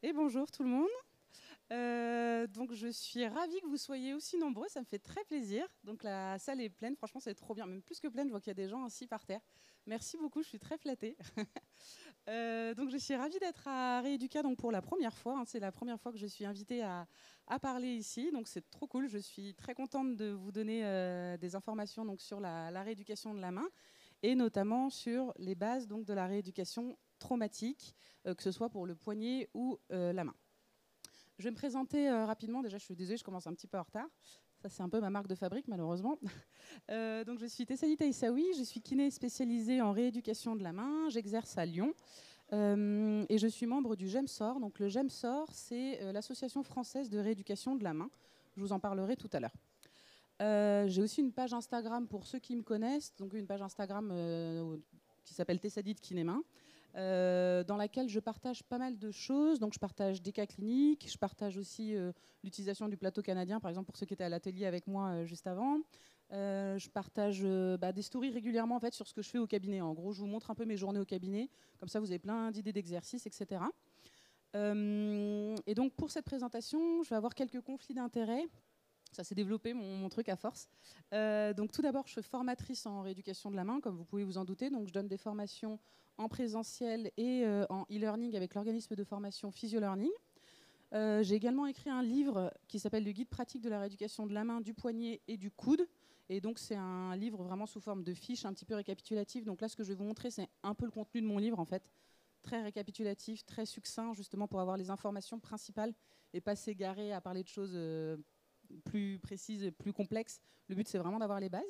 Et bonjour tout le monde. Donc je suis ravie que vous soyez aussi nombreux, ça me fait très plaisir. Donc la salle est pleine, franchement c'est trop bien, même plus que pleine, je vois qu'il y a des gens assis par terre. Merci beaucoup, je suis très flattée. Donc je suis ravie d'être à Rééduca donc pour la première fois, hein. C'est la première fois que je suis invitée à parler ici, donc c'est trop cool. Je suis très contente de vous donner des informations donc, sur la rééducation de la main et notamment sur les bases donc, de la rééducation traumatique, que ce soit pour le poignet ou la main. Je vais me présenter rapidement. Déjà, je suis désolée, je commence un petit peu en retard. Ça, c'est un peu ma marque de fabrique, malheureusement. Donc, je suis Tessalit Taïsaoui. Je suis kiné spécialisée en rééducation de la main. J'exerce à Lyon. Et je suis membre du GEMSOR. Donc, le GEMSOR, c'est l'association française de rééducation de la main. Je vous en parlerai tout à l'heure. J'ai aussi une page Instagram pour ceux qui me connaissent. Donc, une page Instagram qui s'appelle Tessalit Kinémain. Dans laquelle je partage pas mal de choses. Donc je partage des cas cliniques, je partage aussi l'utilisation du plateau canadien, par exemple pour ceux qui étaient à l'atelier avec moi juste avant. Je partage des stories régulièrement en fait, sur ce que je fais au cabinet. En gros, je vous montre un peu mes journées au cabinet, comme ça vous avez plein d'idées d'exercices, etc. Et donc pour cette présentation, je vais avoir quelques conflits d'intérêts. Ça s'est développé mon truc à force. Donc tout d'abord, je suis formatrice en rééducation de la main, comme vous pouvez vous en douter. Donc je donne des formations en présentiel et en e-learning avec l'organisme de formation PhysioLearning. J'ai également écrit un livre qui s'appelle le guide pratique de la rééducation de la main, du poignet et du coude. Et donc c'est un livre vraiment sous forme de fiche, un petit peu récapitulatif. Donc là, ce que je vais vous montrer, c'est un peu le contenu de mon livre en fait. Très récapitulatif, très succinct, justement pour avoir les informations principales et pas s'égarer à parler de choses plus précises, plus complexes. Le but, c'est vraiment d'avoir les bases.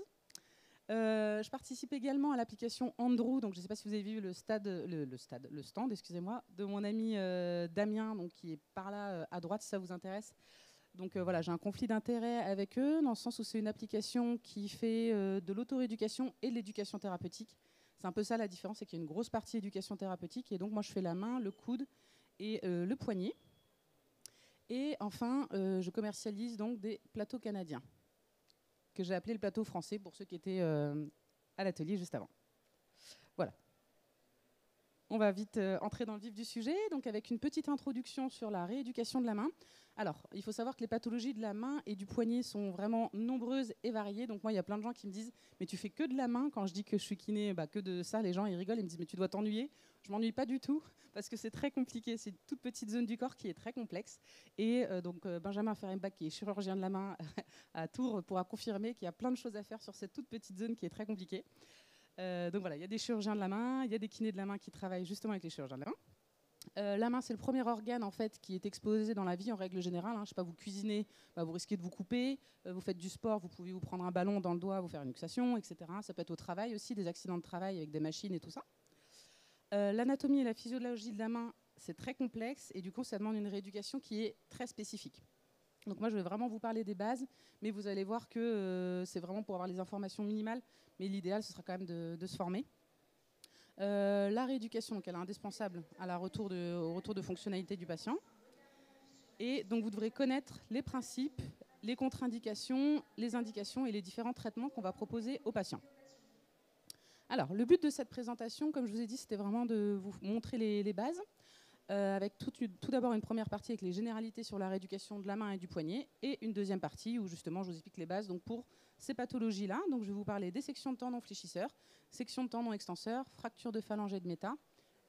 Je participe également à l'application Andrew. Donc, je ne sais pas si vous avez vu le stand, excusez-moi, de mon ami Damien, donc, qui est par là à droite, si ça vous intéresse. Donc voilà, j'ai un conflit d'intérêt avec eux, dans le sens où c'est une application qui fait de l'auto-éducation et de l'éducation thérapeutique. C'est un peu ça la différence, c'est qu'il y a une grosse partie éducation thérapeutique. Et donc, moi, je fais la main, le coude et le poignet. Et enfin, je commercialise donc des plateaux canadiens, que j'ai appelé le plateau français pour ceux qui étaient à l'atelier juste avant. Voilà. On va vite entrer dans le vif du sujet, donc avec une petite introduction sur la rééducation de la main. Alors, il faut savoir que les pathologies de la main et du poignet sont vraiment nombreuses et variées. Donc moi, il y a plein de gens qui me disent « mais tu fais que de la main ?» Quand je dis que je suis kiné, que de ça, les gens ils rigolent, ils me disent « mais tu dois t'ennuyer ?» Je m'ennuie pas du tout, parce que c'est très compliqué. C'est une toute petite zone du corps qui est très complexe. Et donc Benjamin Ferenbach, qui est chirurgien de la main à Tours, pourra confirmer qu'il y a plein de choses à faire sur cette toute petite zone qui est très compliquée. Donc voilà, il y a des chirurgiens de la main, il y a des kinés de la main qui travaillent justement avec les chirurgiens de la main. La main, c'est le premier organe en fait qui est exposé dans la vie en règle générale. Je sais pas, vous cuisinez, vous risquez de vous couper. Vous faites du sport, vous pouvez vous prendre un ballon dans le doigt, vous faire une luxation, etc. Ça peut être au travail aussi, des accidents de travail avec des machines et tout ça. L'anatomie et la physiologie de la main, c'est très complexe et du coup, ça demande une rééducation qui est très spécifique. Donc moi, je vais vraiment vous parler des bases, mais vous allez voir que c'est vraiment pour avoir les informations minimales, mais l'idéal, ce sera quand même de se former. La rééducation, donc elle est indispensable au retour de fonctionnalité du patient. Et donc vous devrez connaître les principes, les contre-indications, les indications et les différents traitements qu'on va proposer aux patients. Alors, le but de cette présentation, comme je vous ai dit, c'était vraiment de vous montrer les bases, avec tout d'abord une première partie avec les généralités sur la rééducation de la main et du poignet, et une deuxième partie où justement je vous explique les bases donc pour ces pathologies-là. Donc je vais vous parler des sections de tendons fléchisseurs, sections de tendons extenseurs, fractures de phalange et de méta,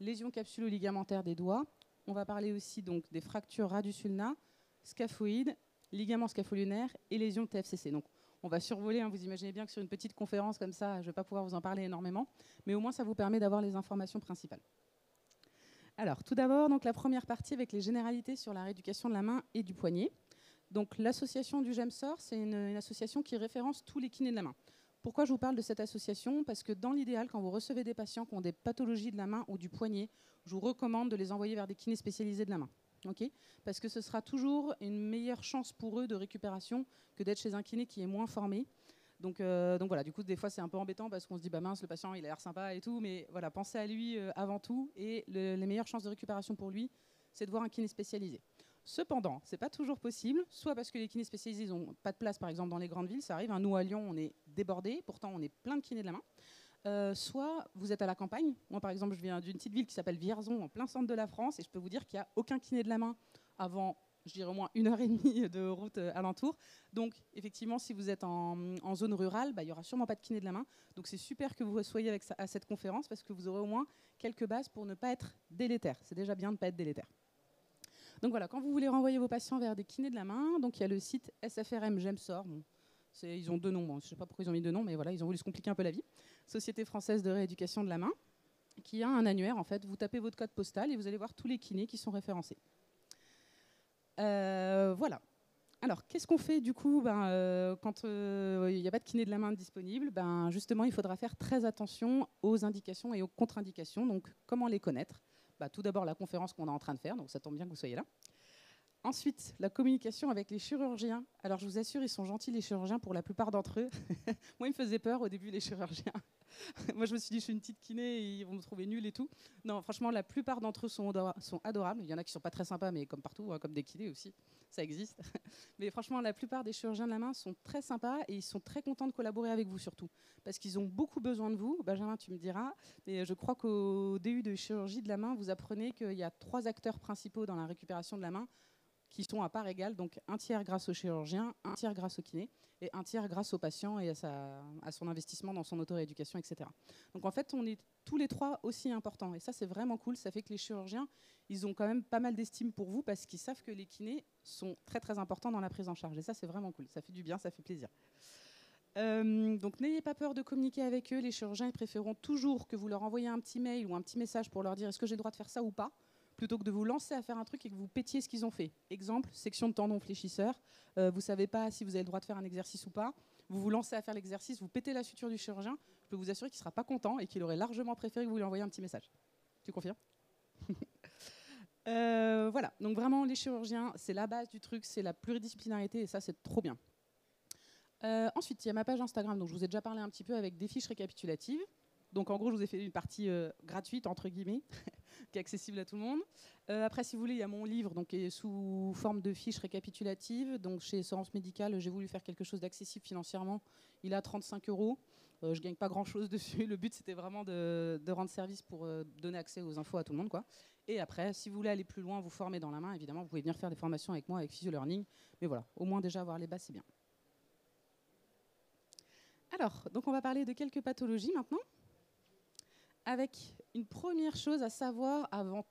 lésions capsulo-ligamentaires des doigts. On va parler aussi donc des fractures radius-ulna, scaphoïdes, ligaments scapholulaires et lésions TFCC. Donc on va survoler, vous imaginez bien que sur une petite conférence comme ça, je ne vais pas pouvoir vous en parler énormément, mais au moins ça vous permet d'avoir les informations principales. Alors, tout d'abord, donc la première partie avec les généralités sur la rééducation de la main et du poignet. Donc, l'association du GEMSOR, c'est une association qui référence tous les kinés de la main. Pourquoi je vous parle de cette association? Parce que dans l'idéal, quand vous recevez des patients qui ont des pathologies de la main ou du poignet, je vous recommande de les envoyer vers des kinés spécialisés de la main. Okay, parce que ce sera toujours une meilleure chance pour eux de récupération que d'être chez un kiné qui est moins formé. Donc voilà, du coup, des fois, c'est un peu embêtant parce qu'on se dit, mince, le patient, il a l'air sympa et tout, mais voilà, pensez à lui avant tout. Et les meilleures chances de récupération pour lui, c'est de voir un kiné spécialisé. Cependant, ce n'est pas toujours possible, soit parce que les kinés spécialisés n'ont pas de place, par exemple, dans les grandes villes, ça arrive. Nous, à Lyon, on est débordés, pourtant, on est plein de kinés de la main. Soit vous êtes à la campagne. Moi, par exemple, je viens d'une petite ville qui s'appelle Vierzon, en plein centre de la France, et je peux vous dire qu'il n'y a aucun kiné de la main avant, je dirais au moins 1 heure et demie de route alentour. Donc, effectivement, si vous êtes en zone rurale, il n'y aura sûrement pas de kiné de la main. Donc, c'est super que vous soyez à cette conférence parce que vous aurez au moins quelques bases pour ne pas être délétère. C'est déjà bien de ne pas être délétère. Donc voilà, quand vous voulez renvoyer vos patients vers des kinés de la main, donc il y a le site SFRM Gemsor. Bon, ils ont 2 noms, bon, je ne sais pas pourquoi ils ont mis 2 noms, mais voilà, ils ont voulu se compliquer un peu la vie. Société française de rééducation de la main, qui a un annuaire en fait. Vous tapez votre code postal et vous allez voir tous les kinés qui sont référencés. Voilà. Alors, qu'est-ce qu'on fait du coup quand il n'y a pas de kiné de la main disponible? Justement, il faudra faire très attention aux indications et aux contre-indications. Donc, comment les connaître? Tout d'abord, la conférence qu'on est en train de faire, donc ça tombe bien que vous soyez là. Ensuite, la communication avec les chirurgiens. Alors, je vous assure, ils sont gentils, les chirurgiens, pour la plupart d'entre eux. Moi, ils me faisaient peur au début, les chirurgiens. Moi, je me suis dit, je suis une petite kiné, et ils vont me trouver nulle et tout. Non, franchement, la plupart d'entre eux sont adorables. Il y en a qui ne sont pas très sympas, mais comme partout, hein, comme des kinés aussi, ça existe. Mais franchement, la plupart des chirurgiens de la main sont très sympas et ils sont très contents de collaborer avec vous, surtout. Parce qu'ils ont beaucoup besoin de vous. Benjamin, tu me diras. Mais je crois qu'au DU de chirurgie de la main, vous apprenez qu'il y a 3 acteurs principaux dans la récupération de la main qui sont à part égale, donc un tiers grâce au chirurgien, un tiers grâce au kiné, et un tiers grâce au patient et à son investissement dans son auto-rééducation, etc. Donc en fait, on est tous les 3 aussi importants. Et ça, c'est vraiment cool. Ça fait que les chirurgiens, ils ont quand même pas mal d'estime pour vous parce qu'ils savent que les kinés sont très très importants dans la prise en charge. Et ça, c'est vraiment cool. Ça fait du bien, ça fait plaisir. Donc n'ayez pas peur de communiquer avec eux. Les chirurgiens, ils préféreront toujours que vous leur envoyez un petit mail ou un petit message pour leur dire est-ce que j'ai le droit de faire ça ou pas, plutôt que de vous lancer à faire un truc et que vous pétiez ce qu'ils ont fait. Exemple, section de tendon fléchisseur, vous ne savez pas si vous avez le droit de faire un exercice ou pas, vous vous lancez à faire l'exercice, vous pétez la suture du chirurgien, je peux vous assurer qu'il ne sera pas content et qu'il aurait largement préféré que vous lui envoyiez un petit message. Tu confirmes? Voilà, donc vraiment les chirurgiens, c'est la base du truc, c'est la pluridisciplinarité et ça c'est trop bien. Ensuite, il y a ma page Instagram, dont je vous ai déjà parlé un petit peu avec des fiches récapitulatives. Donc en gros, je vous ai fait une partie gratuite, entre guillemets, qui est accessible à tout le monde. Après, si vous voulez, il y a mon livre donc, qui est sous forme de fiches récapitulatives. Donc chez Sorance Médicale, j'ai voulu faire quelque chose d'accessible financièrement. Il est à 35 €. Je ne gagne pas grand-chose dessus. Le but, c'était vraiment de rendre service pour donner accès aux infos à tout le monde, quoi. Et après, si vous voulez aller plus loin, vous former dans la main, évidemment, vous pouvez venir faire des formations avec moi, avec Physio Learning. Mais voilà, au moins déjà avoir les bases, c'est bien. Alors, donc on va parler de quelques pathologies maintenant, avec une première chose à savoir avant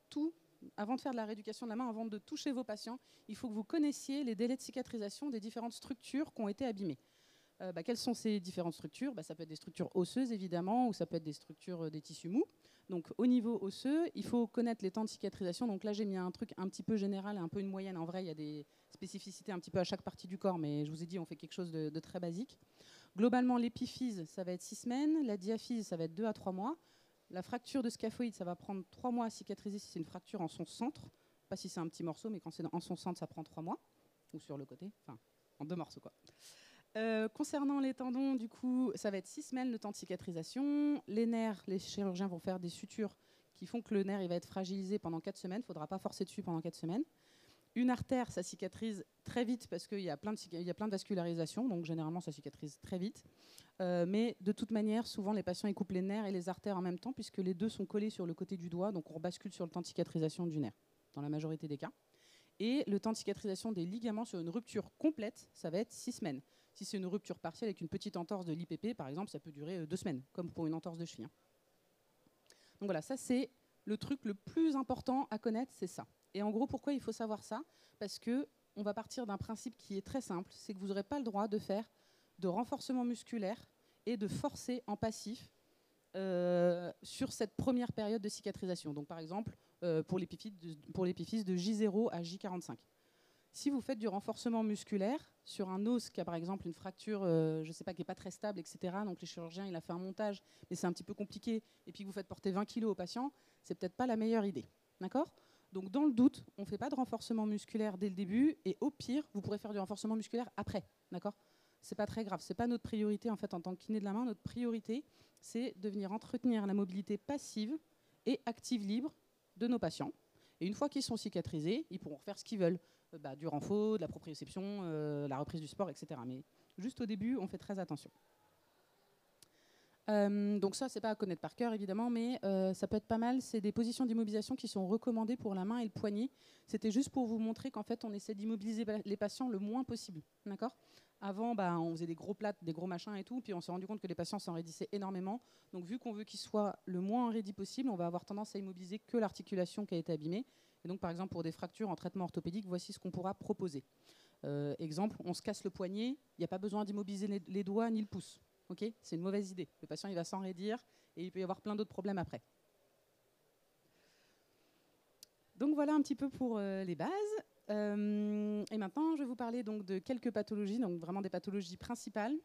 de faire de la rééducation de la main, avant de toucher vos patients, il faut que vous connaissiez les délais de cicatrisation des différentes structures qui ont été abîmées. Quelles sont ces différentes structures? Ça peut être des structures osseuses, évidemment, ou ça peut être des structures des tissus mous. Donc, au niveau osseux, il faut connaître les temps de cicatrisation. Donc là, j'ai mis un truc un petit peu général et un peu une moyenne. En vrai, il y a des spécificités un petit peu à chaque partie du corps, mais je vous ai dit, on fait quelque chose de très basique. Globalement, l'épiphyse, ça va être 6 semaines. La diaphyse, ça va être 2 à 3 mois. La fracture de scaphoïde, ça va prendre 3 mois à cicatriser si c'est une fracture en son centre. Pas si c'est un petit morceau, mais quand c'est en son centre, ça prend 3 mois. Ou sur le côté, enfin, en 2 morceaux, quoi. Concernant les tendons, du coup, ça va être 6 semaines le temps de cicatrisation. Les nerfs, les chirurgiens vont faire des sutures qui font que le nerf il va être fragilisé pendant 4 semaines. Il ne faudra pas forcer dessus pendant 4 semaines. Une artère, ça cicatrise très vite parce qu'il y a plein de vascularisation, donc généralement ça cicatrise très vite. Mais de toute manière, souvent les patients ils coupent les nerfs et les artères en même temps puisque les deux sont collés sur le côté du doigt, donc on rebascule sur le temps de cicatrisation du nerf, dans la majorité des cas. Et le temps de cicatrisation des ligaments sur une rupture complète, ça va être 6 semaines. Si c'est une rupture partielle avec une petite entorse de l'IPP, par exemple, ça peut durer 2 semaines, comme pour une entorse de cheville. Donc voilà, ça c'est le truc le plus important à connaître, c'est ça. Et en gros, pourquoi il faut savoir ça? Parce qu'on va partir d'un principe qui est très simple, c'est que vous n'aurez pas le droit de faire de renforcement musculaire et de forcer en passif sur cette première période de cicatrisation. Donc par exemple, pour l'épiphyse de J0 à J45. Si vous faites du renforcement musculaire sur un os qui a par exemple une fracture, je ne sais pas, qui n'est pas très stable, etc., donc le chirurgien il a fait un montage, mais c'est un petit peu compliqué, et puis que vous faites porter 20 kg au patient, c'est peut-être pas la meilleure idée. D'accord ? Donc dans le doute, on ne fait pas de renforcement musculaire dès le début, et au pire, vous pourrez faire du renforcement musculaire après. D'accord ? C'est pas très grave, c'est pas notre priorité en fait en tant que kiné de la main. Notre priorité, c'est de venir entretenir la mobilité passive et active libre de nos patients. Et une fois qu'ils sont cicatrisés, ils pourront faire ce qu'ils veulent. Du renfort, de la proprioception, la reprise du sport, etc. Mais juste au début, on fait très attention. Donc ça, c'est pas à connaître par cœur, évidemment, mais ça peut être pas mal. C'est des positions d'immobilisation qui sont recommandées pour la main et le poignet. C'était juste pour vous montrer qu'en fait, on essaie d'immobiliser les patients le moins possible. D'accord ? Avant, on faisait des gros plats, des gros machins et tout, puis on s'est rendu compte que les patients s'enraidissaient énormément. Donc vu qu'on veut qu'ils soient le moins enraidis possible, on va avoir tendance à immobiliser que l'articulation qui a été abîmée. Et donc, par exemple, pour des fractures en traitement orthopédique, voici ce qu'on pourra proposer. Exemple, on se casse le poignet, il n'y a pas besoin d'immobiliser les doigts ni le pouce. Okay, c'est une mauvaise idée. Le patient il va s'enraidir et il peut y avoir plein d'autres problèmes après. Donc voilà un petit peu pour les bases. Et maintenant, je vais vous parler donc de quelques pathologies, donc vraiment des pathologies principales,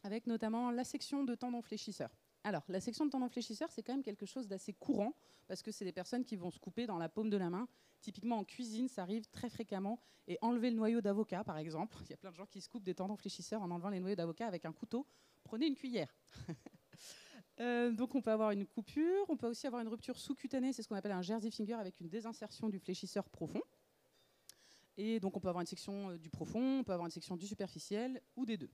avec notamment la section de tendon fléchisseur. Alors, la section de tendon fléchisseur, c'est quand même quelque chose d'assez courant, parce que c'est des personnes qui vont se couper dans la paume de la main. Typiquement en cuisine, ça arrive très fréquemment. Et enlever le noyau d'avocat, par exemple. Il y a plein de gens qui se coupent des tendons fléchisseurs en enlevant les noyaux d'avocat avec un couteau. Prenez une cuillère. Donc on peut avoir une coupure, on peut aussi avoir une rupture sous-cutanée, c'est ce qu'on appelle un jersey finger avec une désinsertion du fléchisseur profond. Et donc on peut avoir une section du profond, on peut avoir une section du superficiel ou des deux.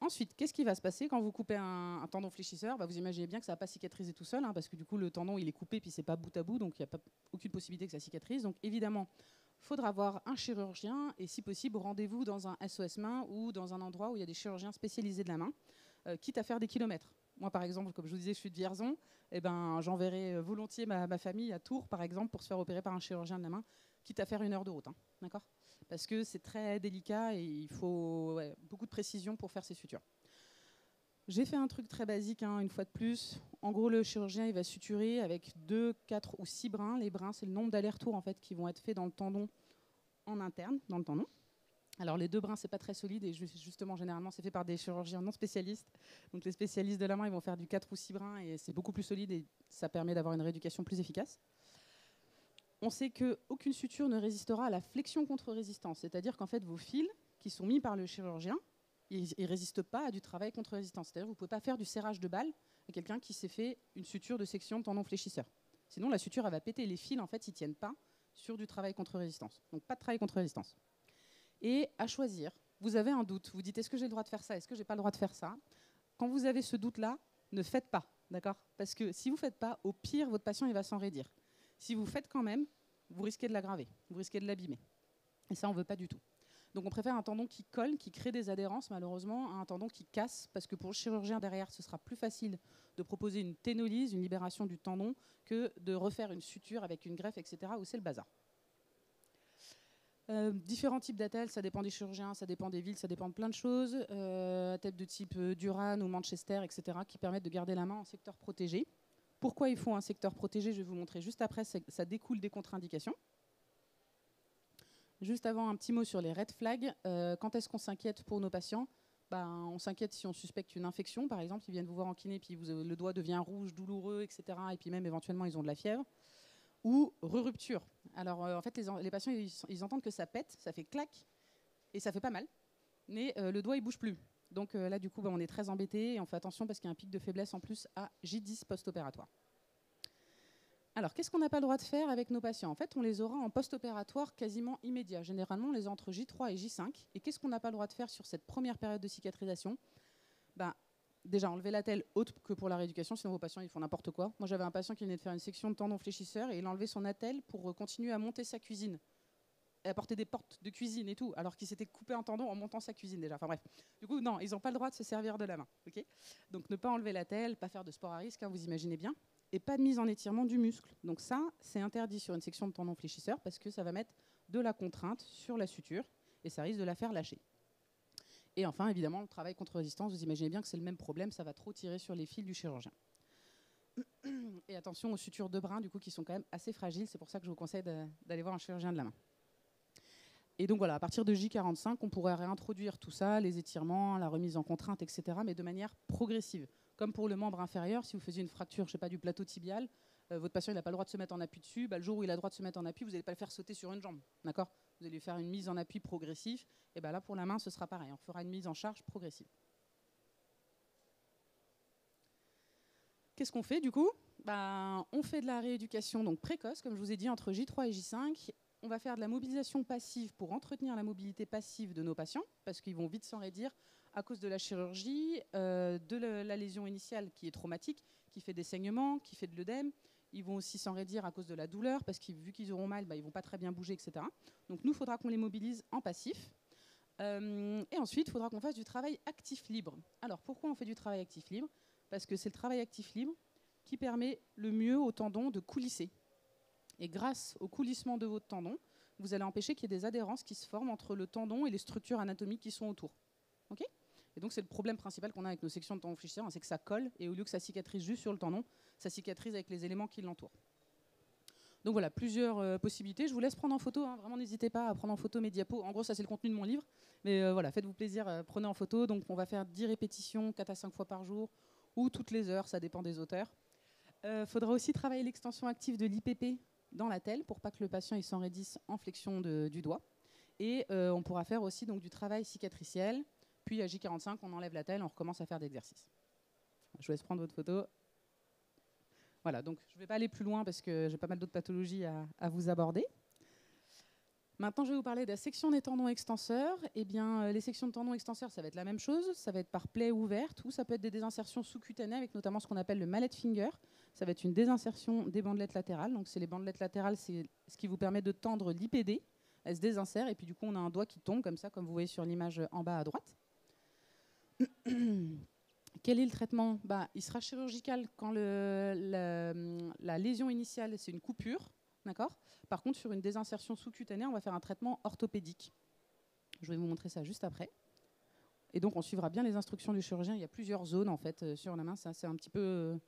Ensuite, qu'est-ce qui va se passer quand vous coupez un tendon fléchisseur ? Vous imaginez bien que ça ne va pas cicatriser tout seul, parce que du coup le tendon il est coupé puis c'est pas bout à bout, donc il n'y a aucune possibilité que ça cicatrise. Donc évidemment, il faudra voir un chirurgien et si possible rendez-vous dans un SOS main ou dans un endroit où il y a des chirurgiens spécialisés de la main, quitte à faire des kilomètres. Moi par exemple, comme je vous disais, je suis de Vierzon, j'enverrai volontiers ma famille à Tours par exemple pour se faire opérer par un chirurgien de la main, quitte à faire 1 heure de route, d'accord ? Parce que c'est très délicat et il faut beaucoup de précision pour faire ces sutures. J'ai fait un truc très basique, une fois de plus. En gros, le chirurgien il va suturer avec 2, 4 ou 6 brins. Les brins, c'est le nombre d'allers-retours en fait, qui vont être faits dans le tendon en interne, dans le tendon. Alors les 2 brins, c'est pas très solide et justement, généralement, c'est fait par des chirurgiens non spécialistes. Donc les spécialistes de la main, ils vont faire du 4 ou 6 brins et c'est beaucoup plus solide et ça permet d'avoir une rééducation plus efficace. On sait qu'aucune suture ne résistera à la flexion contre résistance. C'est-à-dire qu'en fait, vos fils qui sont mis par le chirurgien, ils ne résistent pas à du travail contre résistance. C'est-à-dire que vous ne pouvez pas faire du serrage de balle à quelqu'un qui s'est fait une suture de section de tendon fléchisseur. Sinon, la suture, elle va péter. Les fils, en fait, ils ne tiennent pas sur du travail contre résistance. Donc, pas de travail contre résistance. Et à choisir, vous avez un doute. Vous dites, est-ce que j'ai le droit de faire ça ? Est-ce que je n'ai pas le droit de faire ça ? Quand vous avez ce doute-là, ne faites pas. D'accord ? Parce que si vous ne faites pas, au pire, votre patient, il va s'enraidir. Si vous faites quand même, vous risquez de l'aggraver, vous risquez de l'abîmer. Et ça, on ne veut pas du tout. Donc on préfère un tendon qui colle, qui crée des adhérences, malheureusement, à un tendon qui casse, parce que pour le chirurgien derrière, ce sera plus facile de proposer une ténolyse, une libération du tendon, que de refaire une suture avec une greffe, etc., où c'est le bazar. Différents types d'attelles, ça dépend des chirurgiens, ça dépend des villes, ça dépend de plein de choses. Attelles de type Duran ou Manchester, etc., qui permettent de garder la main en secteur protégé. Pourquoi il faut un secteur protégé ? Je vais vous montrer juste après, ça découle des contre-indications. Juste avant, un petit mot sur les red flags. Quand est-ce qu'on s'inquiète pour nos patients ? On s'inquiète si on suspecte une infection, par exemple, ils viennent vous voir en kiné, puis le doigt devient rouge, douloureux, etc. Et puis même éventuellement, ils ont de la fièvre. Ou re-rupture. Alors en fait, les patients, ils entendent que ça pète, ça fait clac, et ça fait pas mal, mais le doigt, il bouge plus. Donc là, du coup, on est très embêtés et on fait attention parce qu'il y a un pic de faiblesse en plus à J10 post-opératoire. Alors, qu'est-ce qu'on n'a pas le droit de faire avec nos patients ? En fait, on les aura en post-opératoire quasiment immédiat. Généralement, on les a entre J3 et J5. Et qu'est-ce qu'on n'a pas le droit de faire sur cette première période de cicatrisation ? Déjà, enlever l'attelle autre que pour la rééducation, sinon vos patients, ils font n'importe quoi. Moi, j'avais un patient qui venait de faire une section de tendon fléchisseur et il a enlevé son attelle pour continuer à monter sa cuisine. Et à porter des portes de cuisine et tout, alors qu'il s'était coupé un tendon en montant sa cuisine déjà. Enfin bref. Du coup, non, ils n'ont pas le droit de se servir de la main. Okay ? Donc, ne pas enlever l'attelle, pas faire de sport à risque, vous imaginez bien. Et pas de mise en étirement du muscle. Donc ça, c'est interdit sur une section de tendon fléchisseur parce que ça va mettre de la contrainte sur la suture et ça risque de la faire lâcher. Et enfin, évidemment, le travail contre résistance, vous imaginez bien que c'est le même problème, ça va trop tirer sur les fils du chirurgien. Et attention aux sutures de brin, du coup, qui sont quand même assez fragiles, c'est pour ça que je vous conseille d'aller voir un chirurgien de la main. Et donc voilà, à partir de J45, on pourrait réintroduire tout ça, les étirements, la remise en contrainte, etc., mais de manière progressive. Comme pour le membre inférieur, si vous faisiez une fracture, je sais pas, du plateau tibial, votre patient n'a pas le droit de se mettre en appui dessus, le jour où il a le droit de se mettre en appui, vous n'allez pas le faire sauter sur une jambe, d'accord ? Vous allez lui faire une mise en appui progressive, et là pour la main, ce sera pareil, on fera une mise en charge progressive. Qu'est-ce qu'on fait du coup ? On fait de la rééducation donc précoce, comme je vous ai dit, entre J3 et J5. On va faire de la mobilisation passive pour entretenir la mobilité passive de nos patients, parce qu'ils vont vite s'enraidir. à cause de la chirurgie, de la lésion initiale qui est traumatique, qui fait des saignements, qui fait de l'œdème. Ils vont aussi s'enraidir à cause de la douleur, parce que vu qu'ils auront mal, ils ne vont pas très bien bouger, etc. Donc nous, il faudra qu'on les mobilise en passif. Et ensuite, il faudra qu'on fasse du travail actif libre. Alors pourquoi on fait du travail actif libre? Parce que c'est le travail actif libre qui permet le mieux au tendon de coulisser. Et grâce au coulissement de votre tendon, vous allez empêcher qu'il y ait des adhérences qui se forment entre le tendon et les structures anatomiques qui sont autour. Okay, et donc c'est le problème principal qu'on a avec nos sections de tendon fléchisseur, c'est que ça colle, et au lieu que ça cicatrise juste sur le tendon, ça cicatrise avec les éléments qui l'entourent. Donc voilà, plusieurs possibilités. Je vous laisse prendre en photo, hein. Vraiment n'hésitez pas à prendre en photo mes diapos. En gros, ça c'est le contenu de mon livre. Mais voilà, faites-vous plaisir, prenez en photo. Donc on va faire 10 répétitions, 4 à 5 fois par jour, ou toutes les heures, ça dépend des auteurs. Faudra aussi travailler l'extension active de l'IPP dans la telle pour pas que le patient il s'enraidisse en flexion du doigt. Et on pourra faire aussi donc, du travail cicatriciel. Puis à J45, on enlève la telle, on recommence à faire d'exercices. Je vous laisse prendre votre photo. Voilà, donc je ne vais pas aller plus loin parce que j'ai pas mal d'autres pathologies à vous aborder. Maintenant, je vais vous parler de la section des tendons extenseurs. Eh bien, les sections de tendons extenseurs, ça va être la même chose. Ça va être par plaie ouverte ou ça peut être des désinsertions sous-cutanées avec notamment ce qu'on appelle le mallet finger. Ça va être une désinsertion des bandelettes latérales. Donc, c'est les bandelettes latérales, c'est ce qui vous permet de tendre l'IPD. Elle se désinsère et puis du coup, on a un doigt qui tombe comme ça, comme vous voyez sur l'image en bas à droite. Quel est le traitement? Il sera chirurgical quand la lésion initiale, c'est une coupure. Par contre, sur une désinsertion sous-cutanée, on va faire un traitement orthopédique. Je vais vous montrer ça juste après. Et donc, on suivra bien les instructions du chirurgien. Il y a plusieurs zones en fait, sur la main. C'est un petit peu...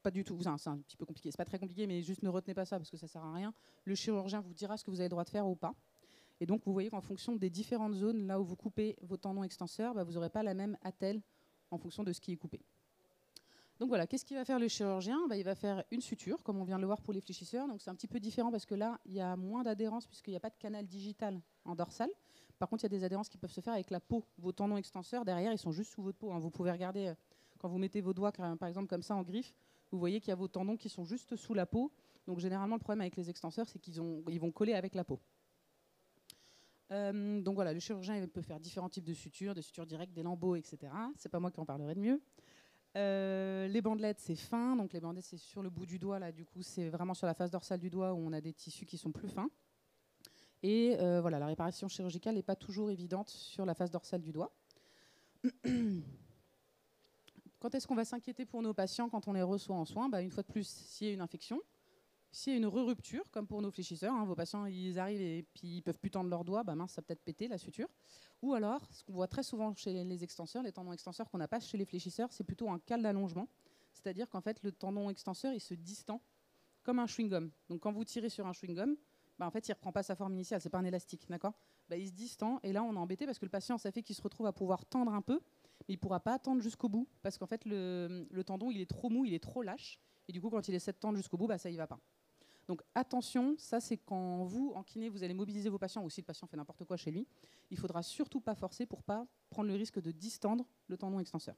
pas du tout, c'est un petit peu compliqué. C'est pas très compliqué, mais juste ne retenez pas ça parce que ça sert à rien. Le chirurgien vous dira ce que vous avez le droit de faire ou pas. Et donc, vous voyez qu'en fonction des différentes zones, là où vous coupez vos tendons extenseurs, vous n'aurez pas la même attelle en fonction de ce qui est coupé. Donc voilà, qu'est-ce qu'il va faire le chirurgien? Il va faire une suture, comme on vient de le voir pour les fléchisseurs. Donc c'est un petit peu différent parce que là, il y a moins d'adhérence puisqu'il n'y a pas de canal digital en dorsal. Par contre, il y a des adhérences qui peuvent se faire avec la peau. Vos tendons extenseurs, derrière, ils sont juste sous votre peau. Vous pouvez regarder, quand vous mettez vos doigts, par exemple, comme ça, en griffe, vous voyez qu'il y a vos tendons qui sont juste sous la peau. Donc généralement, le problème avec les extenseurs, c'est qu'ils vont coller avec la peau. Donc voilà, le chirurgien il peut faire différents types de sutures, des sutures directes, des lambeaux, etc. C'est pas moi qui en parlerai de mieux. Les bandelettes, c'est fin, donc les bandelettes, c'est sur le bout du doigt, là, du coup, c'est vraiment sur la face dorsale du doigt où on a des tissus qui sont plus fins. Et voilà, la réparation chirurgicale n'est pas toujours évidente sur la face dorsale du doigt. Quand est-ce qu'on va s'inquiéter pour nos patients quand on les reçoit en soins? Une fois de plus, s'il y a une infection, s'il y a une re-rupture, comme pour nos fléchisseurs, vos patients ils arrivent et puis ils ne peuvent plus tendre leurs doigts, mince, ça peut être pété la suture. Ou alors, ce qu'on voit très souvent chez les extenseurs, les tendons extenseurs qu'on n'a pas chez les fléchisseurs, c'est plutôt un cal d'allongement. C'est-à-dire qu'en fait, le tendon extenseur, il se distend comme un chewing-gum. Donc quand vous tirez sur un chewing-gum, en fait, il ne reprend pas sa forme initiale, c'est pas un élastique, d'accord? Il se distend et là, on est embêté parce que le patient, ça fait qu'il se retrouve à pouvoir tendre un peu, mais il ne pourra pas tendre jusqu'au bout parce qu'en fait, le tendon, il est trop mou, il est trop lâche. Et du coup, quand il essaie de tendre jusqu'au bout, ça y va pas. Donc attention, ça c'est quand vous, en kiné, vous allez mobiliser vos patients, ou si le patient fait n'importe quoi chez lui, il ne faudra surtout pas forcer pour ne pas prendre le risque de distendre le tendon extenseur.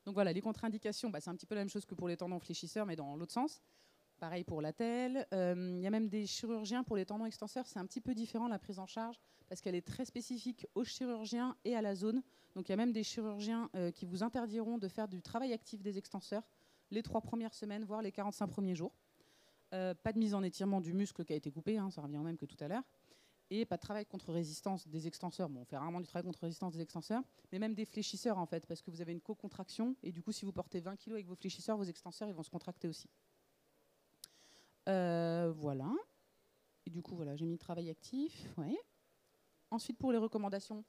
Donc voilà, les contre-indications, c'est un petit peu la même chose que pour les tendons fléchisseurs, mais dans l'autre sens. Pareil pour la telle. Il y a même des chirurgiens pour les tendons extenseurs, c'est un petit peu différent la prise en charge, parce qu'elle est très spécifique aux chirurgiens et à la zone. Donc il y a même des chirurgiens qui vous interdiront de faire du travail actif des extenseurs les 3 premières semaines, voire les 45 premiers jours. Pas de mise en étirement du muscle qui a été coupé, ça revient au même que tout à l'heure. Et pas de travail contre résistance des extenseurs. On fait rarement du travail contre résistance des extenseurs, mais même des fléchisseurs en fait, parce que vous avez une co-contraction, et du coup, si vous portez 20 kg avec vos fléchisseurs, vos extenseurs, ils vont se contracter aussi. Voilà. Et du coup, voilà, j'ai mis le travail actif. Ouais. Ensuite, pour les recommandations,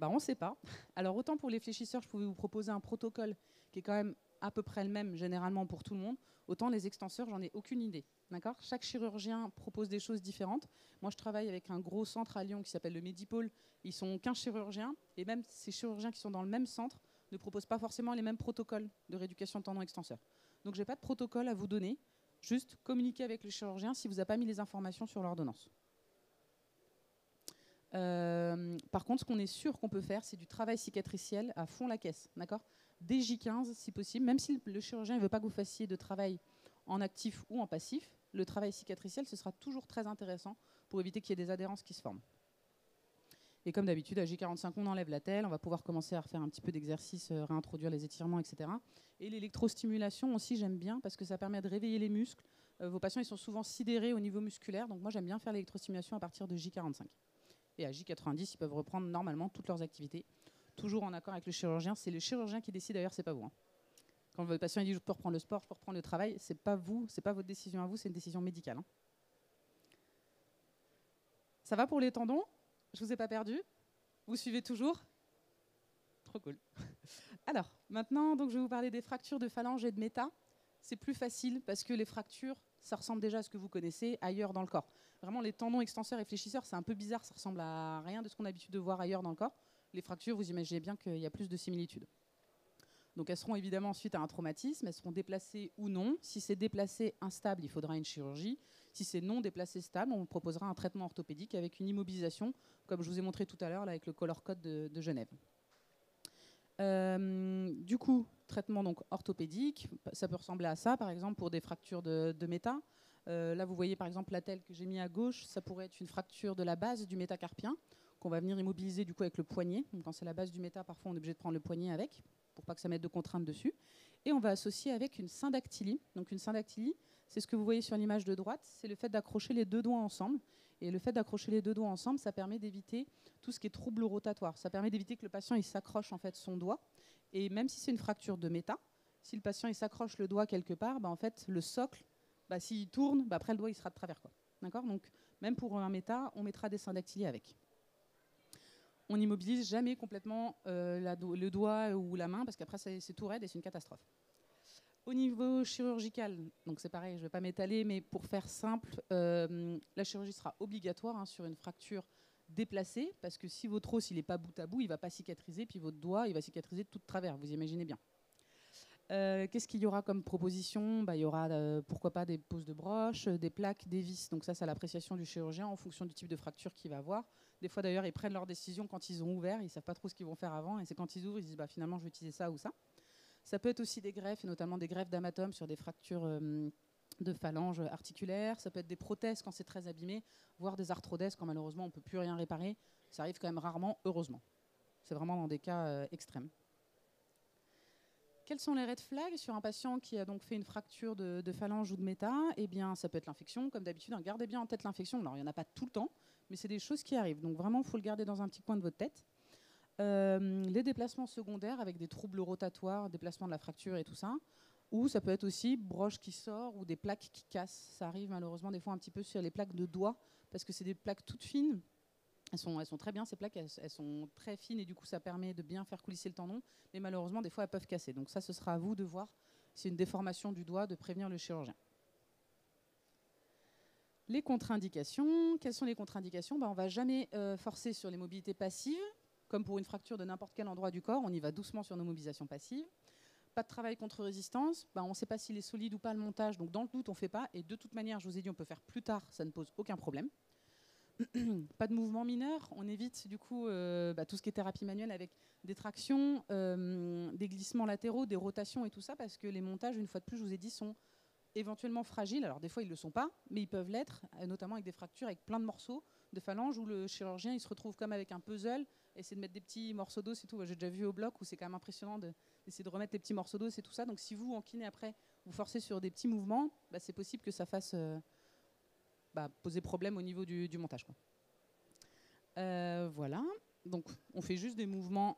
on ne sait pas. Alors, autant pour les fléchisseurs, je pouvais vous proposer un protocole qui est quand même à peu près le même généralement pour tout le monde. Autant les extenseurs, j'en ai aucune idée. D'accord ? Chaque chirurgien propose des choses différentes. Moi, je travaille avec un gros centre à Lyon qui s'appelle le Medipôle. Ils sont 15 chirurgiens. Et même ces chirurgiens qui sont dans le même centre ne proposent pas forcément les mêmes protocoles de rééducation de tendons extenseurs. Donc, je n'ai pas de protocole à vous donner. Juste communiquer avec le chirurgien si vous n'avez pas mis les informations sur l'ordonnance. Par contre, ce qu'on est sûr qu'on peut faire, c'est du travail cicatriciel à fond la caisse. D'accord ? Dès J15, si possible, même si le chirurgien ne veut pas que vous fassiez de travail en actif ou en passif, le travail cicatriciel, ce sera toujours très intéressant pour éviter qu'il y ait des adhérences qui se forment. Et comme d'habitude, à J45, on enlève la telle, on va pouvoir commencer à refaire un petit peu d'exercice, réintroduire les étirements, etc. Et l'électrostimulation aussi, j'aime bien parce que ça permet de réveiller les muscles. Vos patients, ils sont souvent sidérés au niveau musculaire, donc moi, j'aime bien faire l'électrostimulation à partir de J45. Et à J90, ils peuvent reprendre normalement toutes leurs activités, toujours en accord avec le chirurgien. C'est le chirurgien qui décide, d'ailleurs, c'est pas vous. Hein. Quand votre patient dit je peux reprendre le sport, je peux reprendre le travail, c'est pas vous, c'est pas votre décision à vous, c'est une décision médicale. Hein. Ça va pour les tendons? Je vous ai pas perdu? Vous suivez toujours? Trop cool. Alors, maintenant, donc, je vais vous parler des fractures de phalange et de méta. C'est plus facile parce que les fractures, ça ressemble déjà à ce que vous connaissez ailleurs dans le corps. Vraiment, les tendons extenseurs et fléchisseurs, c'est un peu bizarre, ça ressemble à rien de ce qu'on a l'habitude de voir ailleurs dans le corps. Les fractures, vous imaginez bien qu'il y a plus de similitudes. Donc elles seront évidemment suite à un traumatisme, elles seront déplacées ou non. Si c'est déplacé instable, il faudra une chirurgie. Si c'est non déplacé stable, on vous proposera un traitement orthopédique avec une immobilisation, comme je vous ai montré tout à l'heure avec le Color Code de Genève. Du coup, traitement donc orthopédique, ça peut ressembler à ça, par exemple pour des fractures de méta. Là, vous voyez par exemple la telle que j'ai mis à gauche, ça pourrait être une fracture de la base du métacarpien qu'on va venir immobiliser du coup avec le poignet. Donc, quand c'est la base du méta, parfois on est obligé de prendre le poignet avec, pour pas que ça mette de contraintes dessus. Et on va associer avec une syndactylie. Donc une syndactylie, c'est ce que vous voyez sur l'image de droite, c'est le fait d'accrocher les deux doigts ensemble. Et le fait d'accrocher les deux doigts ensemble, ça permet d'éviter tout ce qui est trouble rotatoire. Ça permet d'éviter que le patient il s'accroche en fait son doigt. Et même si c'est une fracture de méta, si le patient il s'accroche le doigt quelque part, en fait le socle, s'il tourne, après le doigt il sera de travers. D'accord. Donc même pour un méta, on mettra des syndactylies avec. On n'immobilise jamais complètement le doigt ou la main parce qu'après c'est tout raide et c'est une catastrophe. Au niveau chirurgical, donc c'est pareil, je ne vais pas m'étaler, mais pour faire simple, la chirurgie sera obligatoire sur une fracture déplacée parce que si votre os n'est pas bout à bout, il ne va pas cicatriser, puis votre doigt il va cicatriser de tout de travers, vous imaginez bien. Qu'est-ce qu'il y aura comme proposition? Il y aura pourquoi pas des poses de broche, des plaques, des vis. Donc ça, c'est à l'appréciation du chirurgien en fonction du type de fracture qu'il va avoir. Des fois d'ailleurs, ils prennent leur décision quand ils ont ouvert, ils ne savent pas trop ce qu'ils vont faire avant. Et c'est quand ils ouvrent, ils disent finalement, je vais utiliser ça ou ça. Ça peut être aussi des greffes, et notamment des greffes d'hématome sur des fractures de phalanges articulaires. Ça peut être des prothèses quand c'est très abîmé, voire des arthrodèses quand malheureusement on ne peut plus rien réparer. Ça arrive quand même rarement, heureusement. C'est vraiment dans des cas extrêmes. Quels sont les red flags sur un patient qui a donc fait une fracture de phalange ou de méta? Eh bien, ça peut être l'infection, comme d'habitude. Gardez bien en tête l'infection. Alors, il n'y en a pas tout le temps, mais c'est des choses qui arrivent. Donc, vraiment, il faut le garder dans un petit coin de votre tête. Les déplacements secondaires avec des troubles rotatoires, déplacement de la fracture et tout ça. Ou ça peut être aussi broche qui sort ou des plaques qui cassent. Ça arrive malheureusement des fois un petit peu sur les plaques de doigts parce que c'est des plaques toutes fines. Elles sont très bien, ces plaques, elles sont très fines et du coup, ça permet de bien faire coulisser le tendon. Mais malheureusement, des fois, elles peuvent casser. Donc ça, ce sera à vous de voir si c'est une déformation du doigt, de prévenir le chirurgien. Les contre-indications. Quelles sont les contre-indications? On ne va jamais forcer sur les mobilités passives. Comme pour une fracture de n'importe quel endroit du corps, on y va doucement sur nos mobilisations passives. Pas de travail contre résistance. On ne sait pas s'il est solide ou pas le montage. Donc dans le doute, on ne fait pas. Et de toute manière, je vous ai dit, on peut faire plus tard. Ça ne pose aucun problème. Pas de mouvement mineur, on évite du coup tout ce qui est thérapie manuelle avec des tractions, des glissements latéraux, des rotations et tout ça, parce que les montages, une fois de plus, je vous ai dit, sont éventuellement fragiles. Alors des fois, ils ne le sont pas, mais ils peuvent l'être, notamment avec des fractures avec plein de morceaux de phalange où le chirurgien il se retrouve comme avec un puzzle, essayer de mettre des petits morceaux d'os et tout. J'ai déjà vu au bloc où c'est quand même impressionnant d'essayer de remettre les petits morceaux d'os et tout ça. Donc si vous, en kiné, après, vous forcez sur des petits mouvements, c'est possible que ça fasse... poser problème au niveau du montage. Voilà, donc on fait juste des mouvements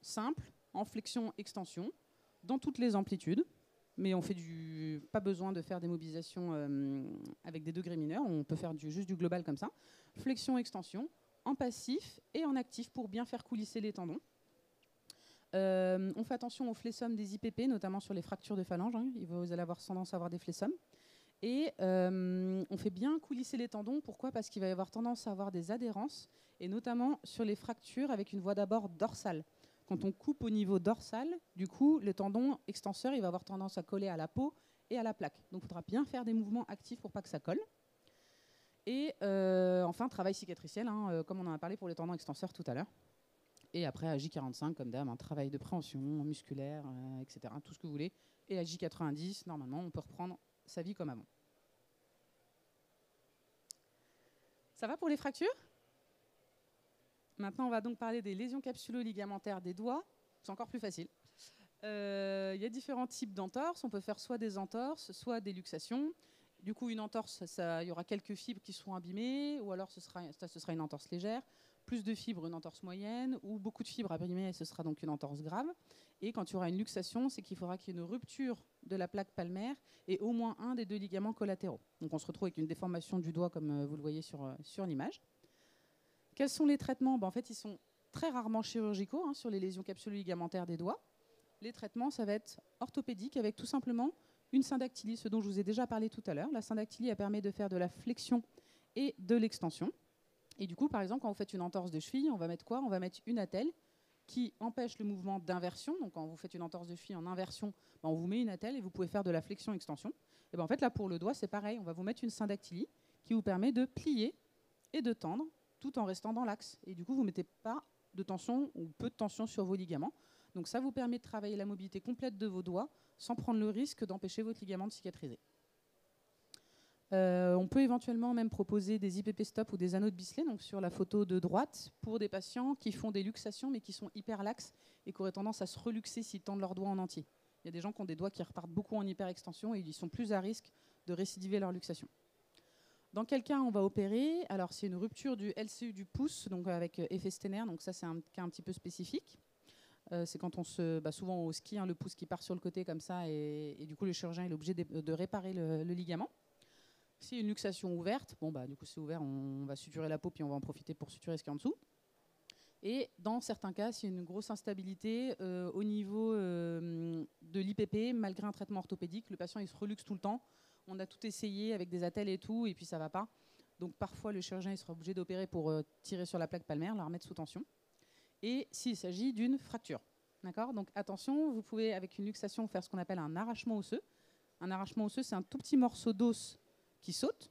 simples, en flexion-extension, dans toutes les amplitudes, mais on fait pas besoin de faire des mobilisations avec des degrés mineurs, on peut faire juste du global comme ça. Flexion-extension, en passif et en actif pour bien faire coulisser les tendons. On fait attention aux flessomes des IPP, notamment sur les fractures de phalange, vous allez avoir tendance à avoir des flessomes. Et on fait bien coulisser les tendons. Pourquoi? Parce qu'il va y avoir tendance à avoir des adhérences, et notamment sur les fractures avec une voie d'abord dorsale. Quand on coupe au niveau dorsal, du coup, le tendon extenseur il va avoir tendance à coller à la peau et à la plaque. Donc il faudra bien faire des mouvements actifs pour pas que ça colle. Et enfin, travail cicatriciel, comme on en a parlé pour les tendons extenseurs tout à l'heure. Et après, à J45, comme d'hab, un travail de préhension musculaire, etc., tout ce que vous voulez. Et à J90, normalement, on peut reprendre sa vie comme avant. Ça va pour les fractures? Maintenant, on va donc parler des lésions capsulo-ligamentaires des doigts. C'est encore plus facile. Il y a différents types d'entorses. On peut faire soit des entorses, soit des luxations. Du coup, une entorse, il y aura quelques fibres qui seront abîmées, ou alors ce sera une entorse légère. Plus de fibres, une entorse moyenne, ou beaucoup de fibres abîmées, ce sera donc une entorse grave. Et quand il y aura une luxation, c'est qu'il faudra qu'il y ait une rupture de la plaque palmaire et au moins un des deux ligaments collatéraux. Donc on se retrouve avec une déformation du doigt, comme vous le voyez sur l'image. Quels sont les traitements? En fait, ils sont très rarement chirurgicaux sur les lésions capsulo-ligamentaires des doigts. Les traitements, ça va être orthopédique avec tout simplement une syndactylie, ce dont je vous ai déjà parlé tout à l'heure. La syndactylie, elle permet de faire de la flexion et de l'extension. Et du coup, par exemple, quand vous faites une entorse de cheville, on va mettre quoi? On va mettre une attelle qui empêche le mouvement d'inversion. Donc quand vous faites une entorse de cheville en inversion, on vous met une attelle et vous pouvez faire de la flexion-extension. Et en fait, là, pour le doigt, c'est pareil. On va vous mettre une syndactylie qui vous permet de plier et de tendre tout en restant dans l'axe. Et du coup, vous ne mettez pas de tension ou peu de tension sur vos ligaments. Donc ça vous permet de travailler la mobilité complète de vos doigts sans prendre le risque d'empêcher votre ligament de cicatriser. On peut éventuellement même proposer des IPP stop ou des anneaux de Bisley, donc sur la photo de droite, pour des patients qui font des luxations mais qui sont hyper laxes et qui auraient tendance à se reluxer s'ils tendent leurs doigts en entier. Il y a des gens qui ont des doigts qui repartent beaucoup en hyperextension et ils sont plus à risque de récidiver leur luxation. Dans quel cas on va opérer? Alors c'est une rupture du LCU du pouce, donc avec effet sténaire, donc ça c'est un cas un petit peu spécifique. C'est quand on souvent au ski, le pouce qui part sur le côté comme ça, et du coup le chirurgien est obligé de réparer le ligament. Si une luxation ouverte, du coup c'est ouvert, on va suturer la peau puis on va en profiter pour suturer ce qu'il y a en dessous. Et dans certains cas, s'il y a une grosse instabilité au niveau de l'IPP, malgré un traitement orthopédique, le patient il se reluxe tout le temps. On a tout essayé avec des attelles et tout, et puis ça va pas. Donc parfois le chirurgien il sera obligé d'opérer pour tirer sur la plaque palmaire, la remettre sous tension. Et s'il s'agit d'une fracture, d'accord? Donc attention, vous pouvez avec une luxation faire ce qu'on appelle un arrachement osseux. Un arrachement osseux, c'est un tout petit morceau d'os qui saute.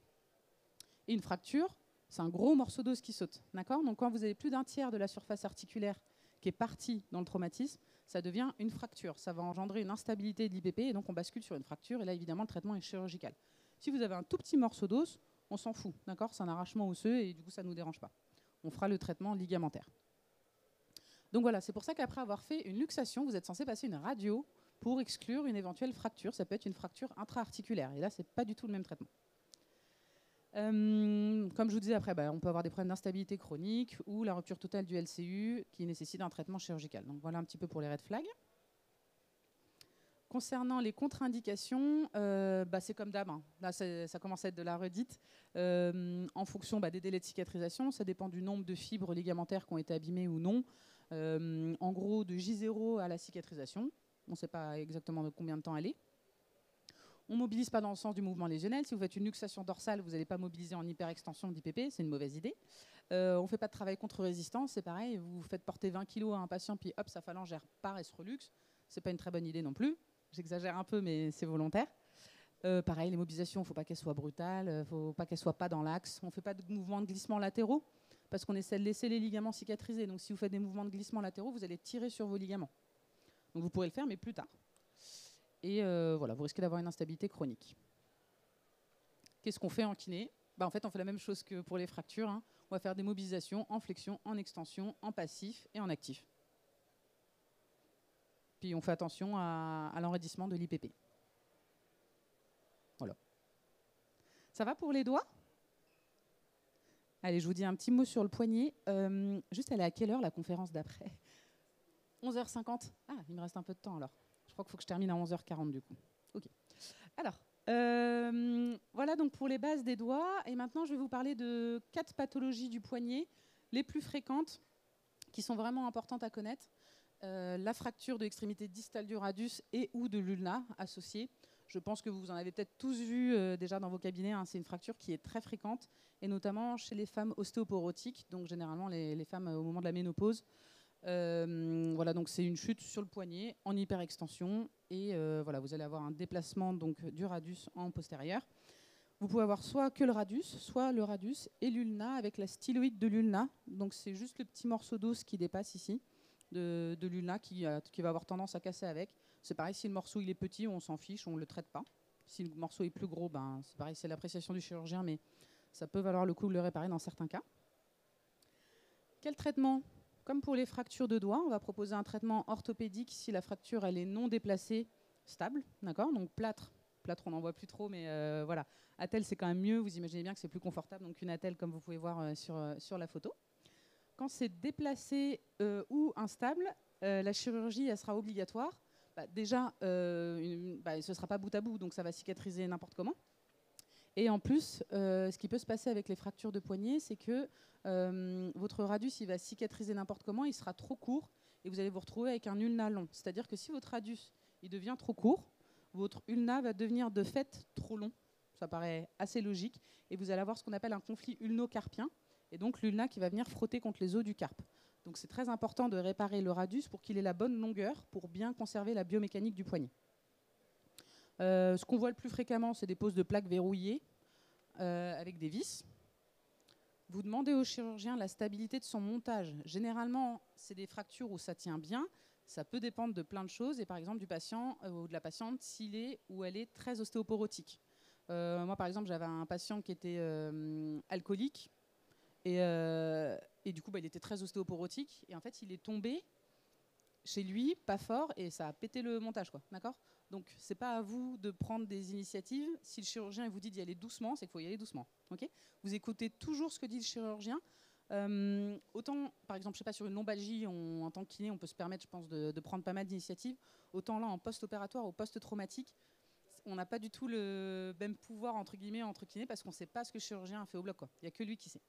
Et une fracture, c'est un gros morceau d'os qui saute. D'accord? Donc quand vous avez plus d'un tiers de la surface articulaire qui est partie dans le traumatisme, ça devient une fracture. Ça va engendrer une instabilité de l'IPP et donc on bascule sur une fracture. Et là, évidemment, le traitement est chirurgical. Si vous avez un tout petit morceau d'os, on s'en fout. D'accord? C'est un arrachement osseux et du coup, ça ne nous dérange pas. On fera le traitement ligamentaire. Donc voilà, c'est pour ça qu'après avoir fait une luxation, vous êtes censé passer une radio pour exclure une éventuelle fracture. Ça peut être une fracture intra-articulaire. Et là, ce n'est pas du tout le même traitement. Comme je vous disais, après, on peut avoir des problèmes d'instabilité chronique ou la rupture totale du LCU qui nécessite un traitement chirurgical. Donc voilà un petit peu pour les red flags. Concernant les contre-indications, c'est comme d'hab. Là, ça commence à être de la redite. En fonction des délais de cicatrisation, ça dépend du nombre de fibres ligamentaires qui ont été abîmées ou non. En gros, de J0 à la cicatrisation. On ne sait pas exactement de combien de temps elle est. On ne mobilise pas dans le sens du mouvement lésionnel. Si vous faites une luxation dorsale, vous n'allez pas mobiliser en hyperextension d'IPP, c'est une mauvaise idée. On ne fait pas de travail contre résistance, c'est pareil. Vous faites porter 20 kg à un patient, puis hop, sa phalange repart et se reluxe. Ce n'est pas une très bonne idée non plus. J'exagère un peu, mais c'est volontaire. Pareil, les mobilisations, il ne faut pas qu'elles soient brutales, il ne faut pas qu'elles ne soient pas dans l'axe. On ne fait pas de mouvements de glissement latéraux, parce qu'on essaie de laisser les ligaments cicatriser. Donc si vous faites des mouvements de glissement latéraux, vous allez tirer sur vos ligaments. Donc vous pourrez le faire, mais plus tard. Et voilà, vous risquez d'avoir une instabilité chronique. Qu'est-ce qu'on fait en kiné? En fait, on fait la même chose que pour les fractures. On va faire des mobilisations en flexion, en extension, en passif et en actif. Puis on fait attention à l'enraidissement de l'IPP. Voilà. Ça va pour les doigts? Allez, je vous dis un petit mot sur le poignet. Juste, elle est à quelle heure la conférence d'après? 11h50? Ah, il me reste un peu de temps alors. Je crois qu'il faut que je termine à 11h40 du coup. Ok. Alors, voilà donc pour les bases des doigts. Et maintenant, je vais vous parler de 4 pathologies du poignet les plus fréquentes qui sont vraiment importantes à connaître. La fracture de l'extrémité distale du radius et ou de l'ulna associée. Je pense que vous en avez peut-être tous vu déjà dans vos cabinets. C'est une fracture qui est très fréquente, et notamment chez les femmes ostéoporotiques, donc généralement les femmes au moment de la ménopause. Voilà, donc c'est une chute sur le poignet en hyperextension, et voilà, vous allez avoir un déplacement donc, du radius en postérieur. Vous pouvez avoir soit que le radius, soit le radius et l'ulna avec la styloïde de l'ulna. Donc c'est juste le petit morceau d'os qui dépasse ici de l'ulna qui va avoir tendance à casser avec. C'est pareil, si le morceau il est petit, on s'en fiche, on ne le traite pas. Si le morceau est plus gros, c'est pareil, c'est l'appréciation du chirurgien, mais ça peut valoir le coup de le réparer dans certains cas. Quel traitement? Comme pour les fractures de doigts, on va proposer un traitement orthopédique si la fracture elle est non déplacée, stable, d'accord? Donc plâtre, on n'en voit plus trop, mais voilà. Attelle, c'est quand même mieux. Vous imaginez bien que c'est plus confortable, donc une attelle, comme vous pouvez voir sur la photo. Quand c'est déplacé ou instable, la chirurgie elle sera obligatoire. Déjà, ce ne sera pas bout à bout, donc ça va cicatriser n'importe comment. Et en plus, ce qui peut se passer avec les fractures de poignet, c'est que votre radius il va cicatriser n'importe comment, il sera trop court et vous allez vous retrouver avec un ulna long. C'est-à-dire que si votre radius il devient trop court, votre ulna va devenir de fait trop long. Ça paraît assez logique. Et vous allez avoir ce qu'on appelle un conflit ulno-carpien. Et donc l'ulna qui va venir frotter contre les os du carpe. Donc c'est très important de réparer le radius pour qu'il ait la bonne longueur pour bien conserver la biomécanique du poignet. Ce qu'on voit le plus fréquemment, c'est des poses de plaques verrouillées avec des vis. Vous demandez au chirurgien la stabilité de son montage. Généralement, c'est des fractures où ça tient bien. Ça peut dépendre de plein de choses, et par exemple du patient ou de la patiente s'il est ou elle est très ostéoporotique. Moi, par exemple, j'avais un patient qui était alcoolique, et du coup, il était très ostéoporotique, et en fait, il est tombé chez lui, pas fort, et ça a pété le montage, quoi. D'accord ? Donc, c'est pas à vous de prendre des initiatives. Si le chirurgien vous dit d'y aller doucement, c'est qu'il faut y aller doucement. Okay ? Vous écoutez toujours ce que dit le chirurgien. Autant, par exemple, je sais pas, sur une lombalgie, en tant que kiné, on peut se permettre, je pense, de prendre pas mal d'initiatives. Autant là, en post-opératoire ou post-traumatique, on n'a pas du tout le même pouvoir, entre guillemets, entre kinés, parce qu'on ne sait pas ce que le chirurgien a fait au bloc, quoi. Il n'y a que lui qui sait.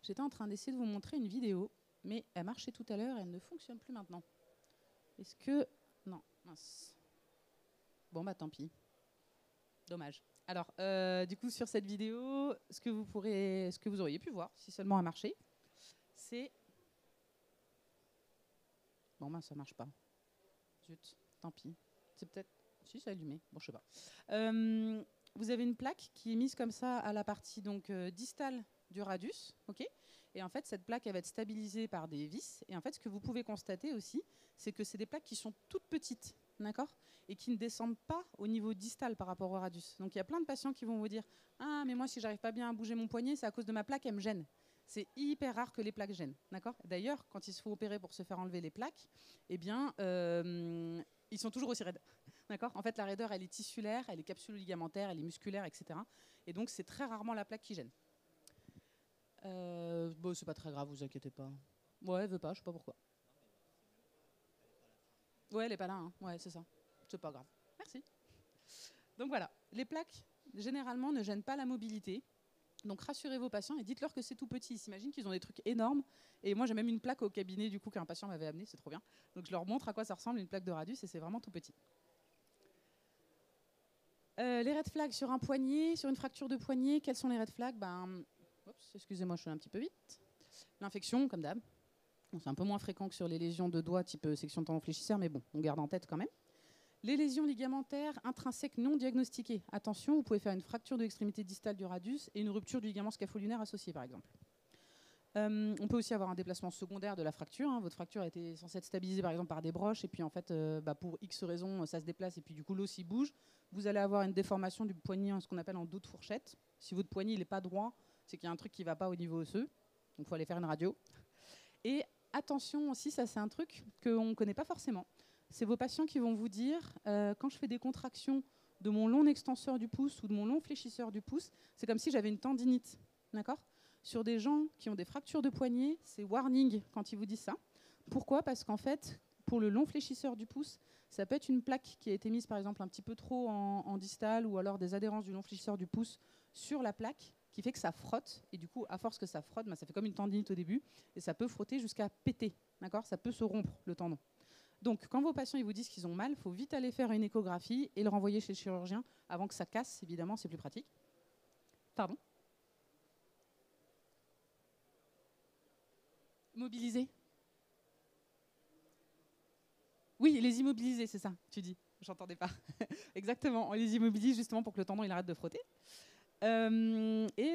J'étais en train d'essayer de vous montrer une vidéo, mais elle marchait tout à l'heure, elle ne fonctionne plus maintenant. Est-ce que... Non, mince. Bon, bah tant pis. Dommage. Alors, du coup, sur cette vidéo, ce que vous auriez pu voir, si seulement elle marchait, c'est... Bon, bah ça marche pas. Zut, tant pis. C'est peut-être... Si, c'est allumé. Bon, je sais pas. Vous avez une plaque qui est mise comme ça à la partie donc, distale du radius, ok ? Et en fait, cette plaque, elle va être stabilisée par des vis. Et en fait, ce que vous pouvez constater aussi, c'est que c'est des plaques qui sont toutes petites, d'accord ? Et qui ne descendent pas au niveau distal par rapport au radius. Donc, il y a plein de patients qui vont vous dire « Ah, mais moi, si j'arrive pas bien à bouger mon poignet, c'est à cause de ma plaque, elle me gêne. » C'est hyper rare que les plaques gênent, d'accord ? D'ailleurs, quand il se faut opérer pour se faire enlever les plaques, eh bien, ils sont toujours aussi raides. D'accord ? En fait, la raideur, elle est tissulaire, elle est capsulo-ligamentaire, elle est musculaire, etc. Et donc, c'est très rarement la plaque qui gêne. Bon, c'est pas très grave, vous inquiétez pas. Ouais, elle veut pas, je sais pas pourquoi. Ouais, elle est pas là, hein. Ouais, c'est ça. C'est pas grave. Merci. Donc voilà, les plaques, généralement, ne gênent pas la mobilité. Donc rassurez vos patients et dites-leur que c'est tout petit. Ils s'imaginent qu'ils ont des trucs énormes. Et moi, j'ai même une plaque au cabinet du coup qu'un patient m'avait amené, c'est trop bien. Donc je leur montre à quoi ça ressemble une plaque de radius et c'est vraiment tout petit. Les red flags sur un poignet, sur une fracture de poignet, quels sont les red flags ? Excusez-moi, je suis un petit peu vite. L'infection, comme d'hab. Bon, c'est un peu moins fréquent que sur les lésions de doigts type section de tendon fléchisseur, mais bon, on garde en tête quand même. Les lésions ligamentaires intrinsèques non diagnostiquées. Attention, vous pouvez faire une fracture de l'extrémité distale du radius et une rupture du ligament scapholulaire associé, par exemple. On peut aussi avoir un déplacement secondaire de la fracture. Votre fracture a été censée être stabilisée, par exemple, par des broches, et puis en fait, pour X raisons, ça se déplace, et puis du coup, l'os il bouge. Vous allez avoir une déformation du poignet, ce qu'on appelle en dos de fourchette. Si votre poignet n'est pas droit, c'est qu'il y a un truc qui ne va pas au niveau osseux. Donc, il faut aller faire une radio. Et attention aussi, ça c'est un truc qu'on ne connaît pas forcément. C'est vos patients qui vont vous dire, quand je fais des contractions de mon long extenseur du pouce ou de mon long fléchisseur du pouce, c'est comme si j'avais une tendinite. D'accord ? Sur des gens qui ont des fractures de poignet, c'est warning quand ils vous disent ça. Pourquoi ? Parce qu'en fait, pour le long fléchisseur du pouce, ça peut être une plaque qui a été mise par exemple un petit peu trop en distal ou alors des adhérences du long fléchisseur du pouce sur la plaque qui fait que ça frotte. Et du coup, à force que ça frotte, ça fait comme une tendinite au début et ça peut frotter jusqu'à péter. D'accord ? Ça peut se rompre le tendon. Donc, quand vos patients ils vous disent qu'ils ont mal, il faut vite aller faire une échographie et le renvoyer chez le chirurgien avant que ça casse, évidemment, c'est plus pratique. Pardon ? Mobiliser ? Oui, les immobiliser, c'est ça, tu dis. J'entendais pas. Exactement, on les immobilise justement pour que le tendon il arrête de frotter. Et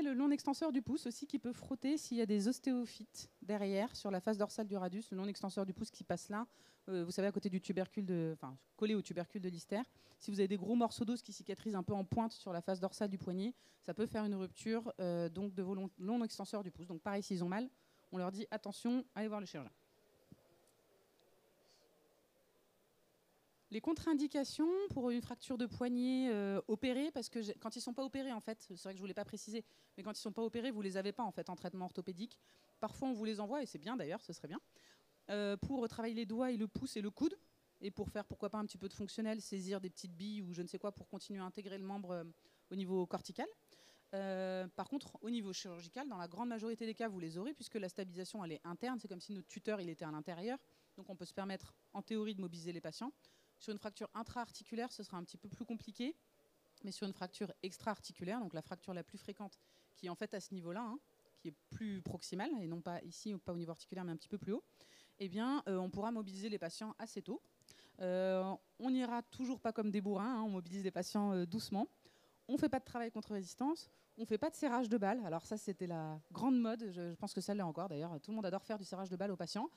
le long extenseur du pouce aussi qui peut frotter s'il y a des ostéophytes derrière sur la face dorsale du radius, le long extenseur du pouce qui passe là, vous savez à côté du tubercule, collé au tubercule de Lister. Si vous avez des gros morceaux d'os qui cicatrisent un peu en pointe sur la face dorsale du poignet, ça peut faire une rupture donc de vos long extenseur du pouce. Donc pareil, s'ils ont mal, on leur dit attention, allez voir le chirurgien. Les contre-indications pour une fracture de poignet opérée, parce que quand ils ne sont pas opérés, en fait, c'est vrai que je ne voulais pas préciser, mais quand ils ne sont pas opérés, vous ne les avez pas en fait en traitement orthopédique. Parfois, on vous les envoie, et c'est bien d'ailleurs, ce serait bien, pour travailler les doigts et le pouce et le coude, et pour faire, pourquoi pas, un petit peu de fonctionnel, saisir des petites billes ou je ne sais quoi, pour continuer à intégrer le membre au niveau cortical. Par contre, au niveau chirurgical, dans la grande majorité des cas, vous les aurez, puisque la stabilisation, elle est interne, c'est comme si notre tuteur, il était à l'intérieur, donc on peut se permettre, en théorie, de mobiliser les patients. Sur une fracture intra-articulaire, ce sera un petit peu plus compliqué, mais sur une fracture extra-articulaire, donc la fracture la plus fréquente, qui est en fait à ce niveau-là, hein, qui est plus proximale, et non pas ici, pas au niveau articulaire, mais un petit peu plus haut, eh bien, on pourra mobiliser les patients assez tôt. On n'ira toujours pas comme des bourrins, hein, on mobilise les patients doucement. On ne fait pas de travail contre résistance, on ne fait pas de serrage de balles. Alors ça, c'était la grande mode, je pense que ça l'est encore d'ailleurs, tout le monde adore faire du serrage de balles aux patients.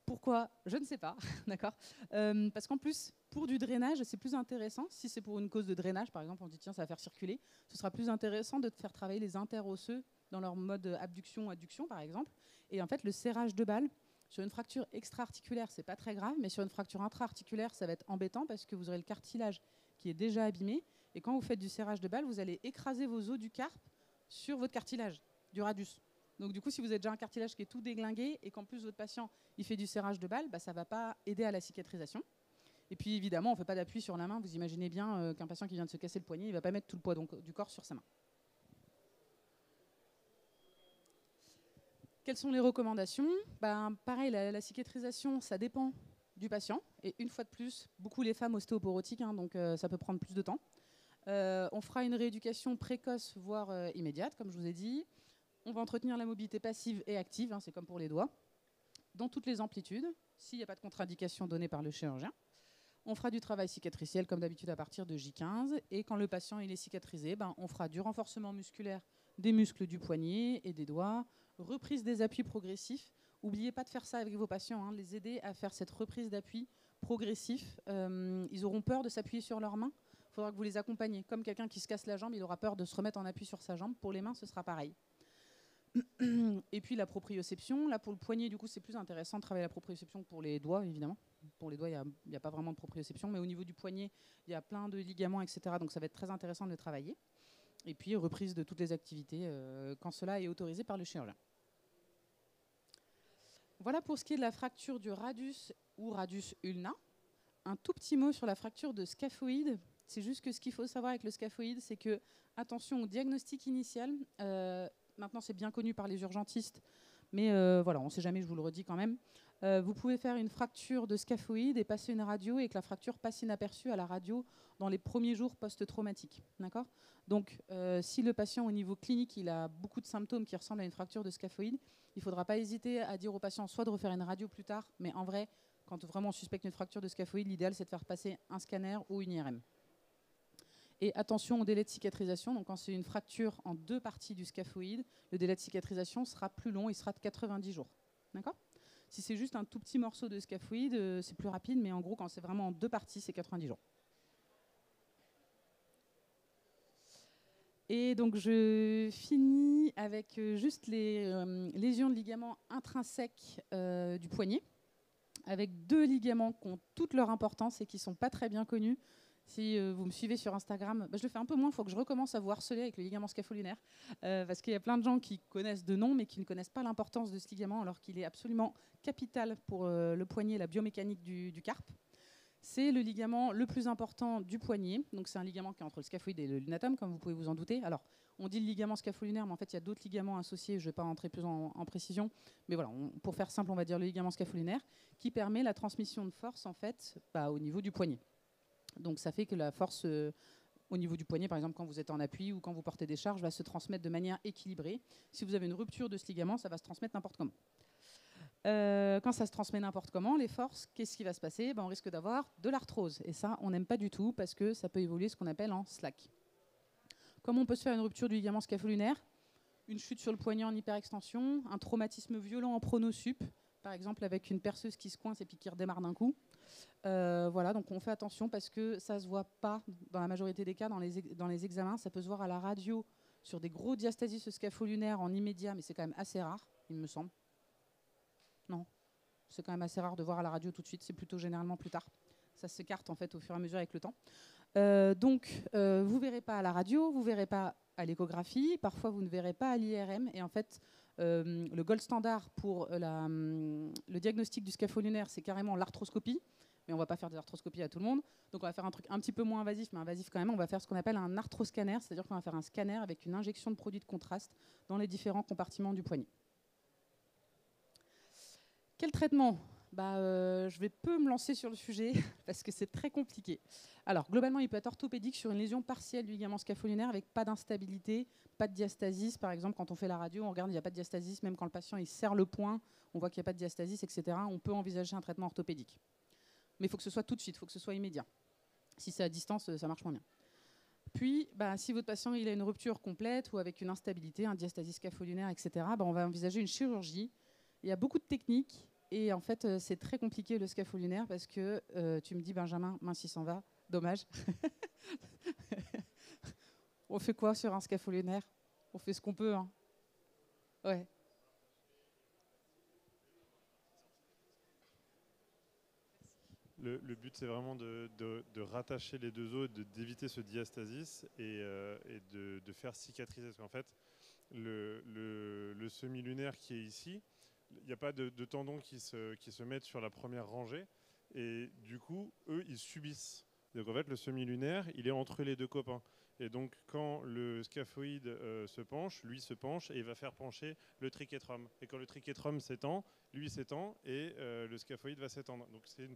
Pourquoi? Je ne sais pas, d'accord. Parce qu'en plus, pour du drainage, c'est plus intéressant. Si c'est pour une cause de drainage, par exemple, on dit tiens, ça va faire circuler, ce sera plus intéressant de faire travailler les interosseux dans leur mode abduction-adduction, par exemple. Et en fait, le serrage de balles, sur une fracture extra-articulaire, c'est pas très grave, mais sur une fracture intra-articulaire, ça va être embêtant parce que vous aurez le cartilage qui est déjà abîmé. Et quand vous faites du serrage de balles, vous allez écraser vos os du carpe sur votre cartilage, du radius. Donc du coup, si vous avez déjà un cartilage qui est tout déglingué et qu'en plus votre patient il fait du serrage de balles, ça ne va pas aider à la cicatrisation. Et puis évidemment, on ne fait pas d'appui sur la main. Vous imaginez bien qu'un patient qui vient de se casser le poignet, il ne va pas mettre tout le poids du corps sur sa main. Quelles sont les recommandations? Pareil, la cicatrisation, ça dépend du patient. Et une fois de plus, beaucoup les femmes ostéoporotiques, hein, donc ça peut prendre plus de temps. On fera une rééducation précoce, voire immédiate, comme je vous ai dit. On va entretenir la mobilité passive et active, hein, c'est comme pour les doigts, dans toutes les amplitudes, s'il n'y a pas de contre-indication donnée par le chirurgien. On fera du travail cicatriciel, comme d'habitude, à partir de J15. Et quand le patient il est cicatrisé, on fera du renforcement musculaire des muscles du poignet et des doigts, reprise des appuis progressifs. N'oubliez pas de faire ça avec vos patients, hein, les aider à faire cette reprise d'appui progressif. Ils auront peur de s'appuyer sur leurs mains. Il faudra que vous les accompagniez. Comme quelqu'un qui se casse la jambe, il aura peur de se remettre en appui sur sa jambe. Pour les mains, ce sera pareil. Et puis la proprioception, là pour le poignet, du coup, c'est plus intéressant de travailler la proprioception que pour les doigts, évidemment. Pour les doigts, il n'y a pas vraiment de proprioception, mais au niveau du poignet, il y a plein de ligaments, etc. Donc ça va être très intéressant de le travailler. Et puis reprise de toutes les activités quand cela est autorisé par le chirurgien. Voilà pour ce qui est de la fracture du radius ou radius ulna. Un tout petit mot sur la fracture de scaphoïde. C'est juste que ce qu'il faut savoir avec le scaphoïde, c'est que, attention au diagnostic initial, maintenant c'est bien connu par les urgentistes, mais voilà, on ne sait jamais, je vous le redis quand même. Vous pouvez faire une fracture de scaphoïde et passer une radio et que la fracture passe inaperçue à la radio dans les premiers jours post-traumatiques. D'accord ? Donc, si le patient au niveau clinique, il a beaucoup de symptômes qui ressemblent à une fracture de scaphoïde, il ne faudra pas hésiter à dire au patient soit de refaire une radio plus tard, mais en vrai, quand vraiment on suspecte une fracture de scaphoïde, l'idéal c'est de faire passer un scanner ou une IRM. Et attention au délai de cicatrisation. Donc quand c'est une fracture en deux parties du scaphoïde, le délai de cicatrisation sera plus long, il sera de 90 jours. D'accord ? Si c'est juste un tout petit morceau de scaphoïde, c'est plus rapide, mais en gros, quand c'est vraiment en deux parties, c'est 90 jours. Et donc je finis avec juste les lésions de ligaments intrinsèques du poignet, avec deux ligaments qui ont toute leur importance et qui ne sont pas très bien connus. Si vous me suivez sur Instagram, je le fais un peu moins, il faut que je recommence à vous harceler avec le ligament scapholinaire, parce qu'il y a plein de gens qui connaissent de nom, mais qui ne connaissent pas l'importance de ce ligament, alors qu'il est absolument capital pour le poignet et la biomécanique du carpe. C'est le ligament le plus important du poignet, donc c'est un ligament qui est entre le scaphoïde et le lunatum, comme vous pouvez vous en douter. Alors, on dit le ligament scafolinaire, mais en fait, il y a d'autres ligaments associés, je ne vais pas rentrer plus en précision, mais voilà, pour faire simple, on va dire le ligament scafolinaire, qui permet la transmission de force, en fait, au niveau du poignet. Donc ça fait que la force au niveau du poignet, par exemple, quand vous êtes en appui ou quand vous portez des charges, va se transmettre de manière équilibrée. Si vous avez une rupture de ce ligament, ça va se transmettre n'importe comment. Quand ça se transmet n'importe comment, les forces, qu'est-ce qui va se passer ? On risque d'avoir de l'arthrose. Et ça, on n'aime pas du tout parce que ça peut évoluer ce qu'on appelle en slack. Comment on peut se faire une rupture du ligament scapholinaire ? Une chute sur le poignet en hyperextension, un traumatisme violent en pronosup, par exemple avec une perceuse qui se coince et puis qui redémarre d'un coup. Voilà, donc on fait attention parce que ça ne se voit pas dans la majorité des cas dans les examens. Ça peut se voir à la radio sur des gros diastasis scapholinaires en immédiat, mais c'est quand même assez rare, il me semble. Non. C'est quand même assez rare de voir à la radio tout de suite. C'est plutôt généralement plus tard. Ça s'écarte en fait au fur et à mesure avec le temps. Donc, vous ne verrez pas à la radio, vous ne verrez pas à l'échographie. Parfois, vous ne verrez pas à l'IRM. Et en fait, le gold standard pour le diagnostic du scapholinaire, c'est carrément l'arthroscopie. Mais on ne va pas faire des arthroscopies à tout le monde. Donc on va faire un truc un petit peu moins invasif, mais invasif quand même. On va faire ce qu'on appelle un arthroscanner, c'est-à-dire qu'on va faire un scanner avec une injection de produit de contraste dans les différents compartiments du poignet. Quel traitement ? Je vais peu me lancer sur le sujet parce que c'est très compliqué. Alors globalement, il peut être orthopédique sur une lésion partielle du ligament scapholinaire avec pas d'instabilité, pas de diastasis. Par exemple, quand on fait la radio, on regarde, il n'y a pas de diastasis. Même quand le patient il serre le poing, on voit qu'il n'y a pas de diastasis, etc. On peut envisager un traitement orthopédique. Mais il faut que ce soit tout de suite, il faut que ce soit immédiat. Si c'est à distance, ça marche moins bien. Puis, si votre patient il a une rupture complète ou avec une instabilité, un diastasis scapholinaire, etc., on va envisager une chirurgie. Il y a beaucoup de techniques et en fait, c'est très compliqué le scapholinaire parce que tu me dis, Benjamin, mince, il s'en va, dommage. On fait quoi sur un scapholinaire? On fait ce qu'on peut. Hein. Ouais. Le but, c'est vraiment de rattacher les deux os, d'éviter ce diastasis et de faire cicatriser. Parce qu'en fait, le semi-lunaire qui est ici, il n'y a pas de tendons qui se mettent sur la première rangée. Et du coup, eux, ils subissent. Donc en fait, le semi-lunaire, il est entre les deux copains. Et donc, quand le scaphoïde se penche, lui se penche et il va faire pencher le trichétrum. Et quand le trichétrum s'étend, lui s'étend et le scaphoïde va s'étendre. Donc c'est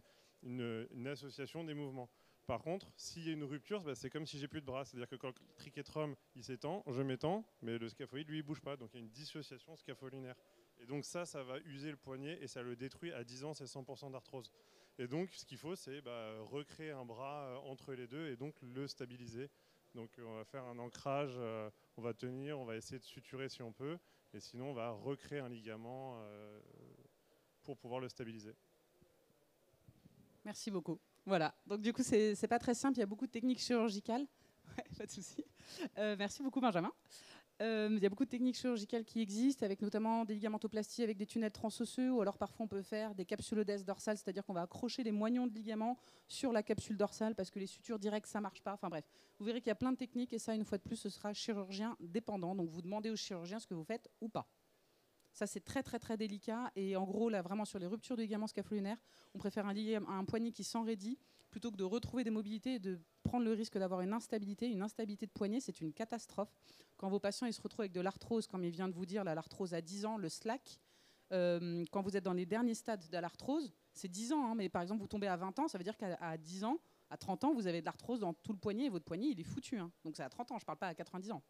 une association des mouvements. Par contre, s'il y a une rupture, c'est comme si j'ai plus de bras. C'est-à-dire que quand le trichétrum il s'étend, je m'étends, mais le scaphoïde, lui, il bouge pas. Donc il y a une dissociation scapholinaire. Et donc ça va user le poignet et ça le détruit. À 10 ans, c'est 100% d'arthrose. Et donc, ce qu'il faut, c'est recréer un bras entre les deux et donc le stabiliser. Donc on va faire un ancrage, on va tenir, on va essayer de suturer si on peut, et sinon on va recréer un ligament pour pouvoir le stabiliser. Merci beaucoup. Voilà, donc du coup c'est pas très simple, il y a beaucoup de techniques chirurgicales. Ouais, pas de souci. Merci beaucoup Benjamin. Il y a beaucoup de techniques chirurgicales qui existent, avec notamment des ligamentoplasties avec des tunnels transosseux, ou alors parfois on peut faire des capsulodèses dorsales, c'est-à-dire qu'on va accrocher les moignons de ligaments sur la capsule dorsale parce que les sutures directes ça marche pas. Enfin bref, vous verrez qu'il y a plein de techniques et ça une fois de plus ce sera chirurgien dépendant. Donc vous demandez au chirurgien ce que vous faites ou pas. Ça c'est très très très délicat et en gros là vraiment sur les ruptures de ligaments scapholinaires, on préfère un poignet qui s'enraidit plutôt que de retrouver des mobilités et de prendre le risque d'avoir une instabilité. Une instabilité de poignet, c'est une catastrophe. Quand vos patients ils se retrouvent avec de l'arthrose, comme il vient de vous dire, l'arthrose à 10 ans, le SLAC, quand vous êtes dans les derniers stades de l'arthrose, c'est 10 ans, hein, mais par exemple vous tombez à 20 ans, ça veut dire qu'à 10 ans, à 30 ans, vous avez de l'arthrose dans tout le poignet et votre poignet il est foutu. Hein. Donc c'est à 30 ans, je ne parle pas à 90 ans.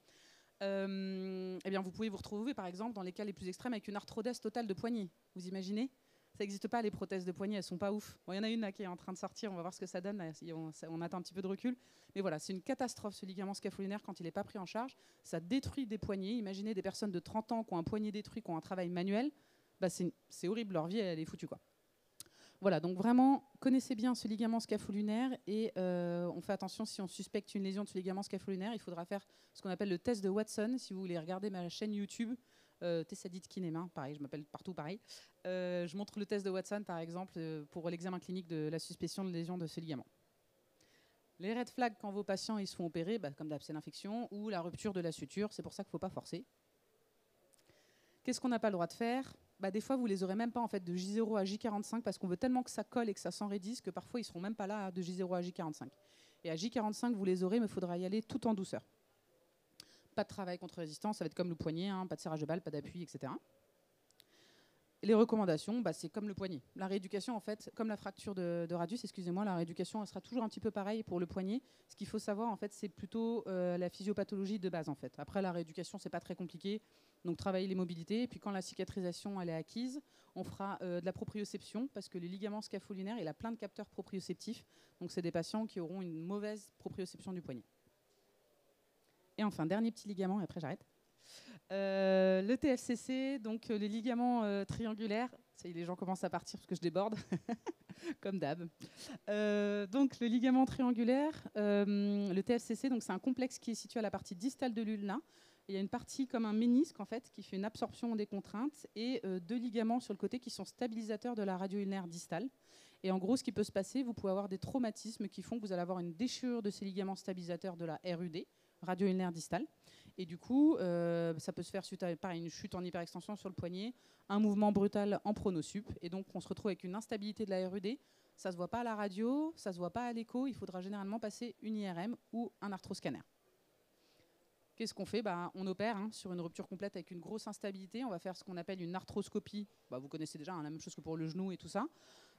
Eh bien, vous pouvez vous retrouver par exemple dans les cas les plus extrêmes avec une arthrodèse totale de poignet. Vous imaginez ? Ça n'existe pas les prothèses de poignet, elles sont pas ouf. Bon, il y en a une là qui est en train de sortir, on va voir ce que ça donne. Là, on attend un petit peu de recul. Mais voilà, c'est une catastrophe ce ligament scapholinaire quand il n'est pas pris en charge. Ça détruit des poignets. Imaginez des personnes de 30 ans qui ont un poignet détruit, qui ont un travail manuel. C'est horrible, leur vie elle est foutue quoi. Voilà, donc vraiment, connaissez bien ce ligament scapholinaire et on fait attention si on suspecte une lésion de ce ligament scapholinaire, il faudra faire ce qu'on appelle le test de Watson. Si vous voulez regarder ma chaîne YouTube, Tessadit Kinema, pareil, je m'appelle partout pareil. Je montre le test de Watson, par exemple, pour l'examen clinique de la suspicion de lésion de ce ligament. Les red flags quand vos patients ils se font opérer, comme d'hab, c'est l'infection ou la rupture de la suture, c'est pour ça qu'il ne faut pas forcer. Qu'est-ce qu'on n'a pas le droit de faire ? Des fois, vous les aurez même pas en fait de J0 à J45 parce qu'on veut tellement que ça colle et que ça s'enraidisse que parfois ils seront même pas là de J0 à J45. Et à J45, vous les aurez, mais il faudra y aller tout en douceur. Pas de travail contre résistance, ça va être comme le poignet, hein, pas de serrage de balle, pas d'appui, etc. Les recommandations, c'est comme le poignet. La rééducation, en fait, comme la fracture de radius, excusez-moi, la rééducation, elle sera toujours un petit peu pareille pour le poignet. Ce qu'il faut savoir, en fait, c'est plutôt la physiopathologie de base, en fait. Après, la rééducation, c'est pas très compliqué. Donc, travailler les mobilités. Et puis, quand la cicatrisation, elle est acquise, on fera de la proprioception parce que les ligaments scapholinaires, il a plein de capteurs proprioceptifs. Donc, c'est des patients qui auront une mauvaise proprioception du poignet. Et enfin, dernier petit ligament, et après, j'arrête. Le TFCC, donc les ligaments triangulaires, ça y est, les gens commencent à partir parce que je déborde, comme d'hab. Donc le ligament triangulaire, le TFCC, donc c'est un complexe qui est situé à la partie distale de l'ulna. Il y a une partie comme un ménisque en fait, qui fait une absorption des contraintes et 2 ligaments sur le côté qui sont stabilisateurs de la radio ulnaire distale. Et en gros, ce qui peut se passer, vous pouvez avoir des traumatismes qui font que vous allez avoir une déchirure de ces ligaments stabilisateurs de la RUD, radio ulnaire distale. Et du coup, ça peut se faire suite à pareil, une chute en hyperextension sur le poignet, un mouvement brutal en pronosup. Et donc, on se retrouve avec une instabilité de la RUD. Ça ne se voit pas à la radio, ça ne se voit pas à l'écho. Il faudra généralement passer une IRM ou un arthroscanner. Qu'est-ce qu'on fait? On opère sur une rupture complète avec une grosse instabilité. On va faire ce qu'on appelle une arthroscopie. Vous connaissez déjà, la même chose que pour le genou et tout ça.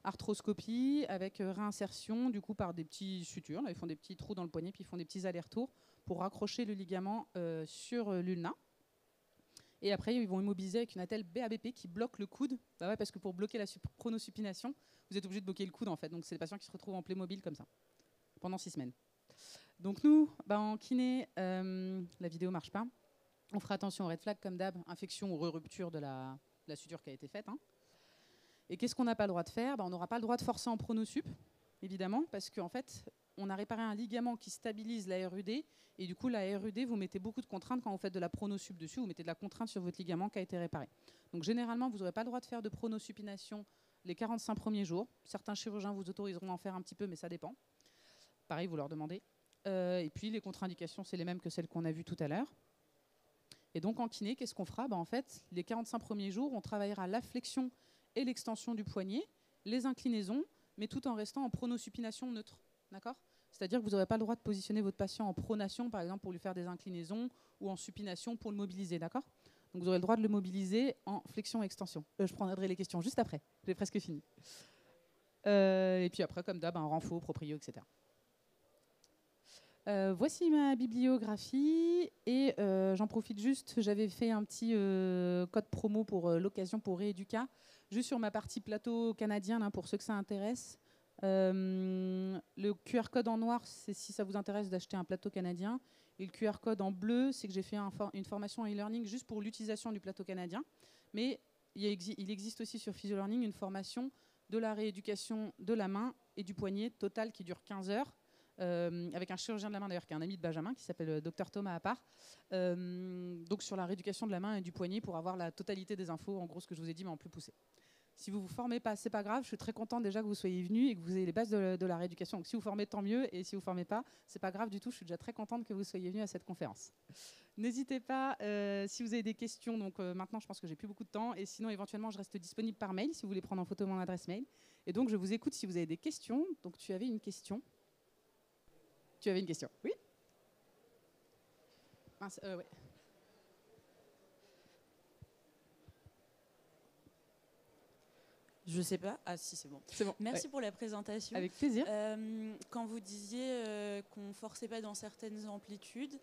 Arthroscopie avec réinsertion du coup par des petits sutures. Là, ils font des petits trous dans le poignet puis ils font des petits allers-retours pour raccrocher le ligament sur l'ulna. Et après, ils vont immobiliser avec une attelle BABP qui bloque le coude. Parce que pour bloquer la pronosupination, vous êtes obligé de bloquer le coude en fait. Donc c'est des patients qui se retrouvent en Playmobil comme ça pendant 6 semaines. Donc nous, en kiné, la vidéo marche pas. On fera attention au red flag comme d'hab, infection ou rupture de la suture qui a été faite. Et qu'est-ce qu'on n'a pas le droit de faire? On n'aura pas le droit de forcer en pronosup, évidemment, parce qu'en fait, on a réparé un ligament qui stabilise la RUD. Et du coup, la RUD, vous mettez beaucoup de contraintes quand vous faites de la pronosup dessus. Vous mettez de la contrainte sur votre ligament qui a été réparé. Donc généralement, vous n'aurez pas le droit de faire de pronosupination les 45 premiers jours. Certains chirurgiens vous autoriseront à en faire un petit peu, mais ça dépend. Pareil, vous leur demandez. Et puis les contre-indications, c'est les mêmes que celles qu'on a vues tout à l'heure. Et donc en kiné, qu'est-ce qu'on fera? En fait, les 45 premiers jours, on travaillera la flexion et l'extension du poignet, les inclinaisons, mais tout en restant en pronosupination neutre. D'accord? C'est-à-dire que vous n'aurez pas le droit de positionner votre patient en pronation, par exemple, pour lui faire des inclinaisons, ou en supination pour le mobiliser. D'accord? Donc vous aurez le droit de le mobiliser en flexion et extension. Je prendrai les questions juste après. J'ai presque fini. Et puis après, comme d'hab, un renfort, proprio, etc. Voici ma bibliographie et j'en profite juste, j'avais fait un petit code promo pour l'occasion pour Rééduca, juste sur ma partie plateau canadien, là, pour ceux que ça intéresse. Le QR code en noir, c'est si ça vous intéresse d'acheter un plateau canadien. Et le QR code en bleu, c'est que j'ai fait une formation en e-learning juste pour l'utilisation du plateau canadien. Mais il existe aussi sur PhysioLearning une formation de la rééducation de la main et du poignet total qui dure 15 heures. Avec un chirurgien de la main d'ailleurs qui est un ami de Benjamin qui s'appelle Dr Thomas Appart, donc sur la rééducation de la main et du poignet pour avoir la totalité des infos, en gros ce que je vous ai dit mais en plus poussé. Si vous ne vous formez pas, c'est pas grave, je suis très contente déjà que vous soyez venus et que vous ayez les bases de la rééducation. Donc si vous formez, tant mieux, et si vous ne formez pas, c'est pas grave du tout, je suis déjà très contente que vous soyez venus à cette conférence. N'hésitez pas, si vous avez des questions, donc maintenant je pense que j'ai plus beaucoup de temps, et sinon éventuellement je reste disponible par mail si vous voulez prendre en photo mon adresse mail. Et donc je vous écoute si vous avez des questions. Donc tu avais une question. Tu avais une question? Oui. Mince, ouais. Je sais pas. Ah si, c'est bon. C'est bon. Merci pour la présentation. Avec plaisir. Quand vous disiez qu'on ne forçait pas dans certaines amplitudes,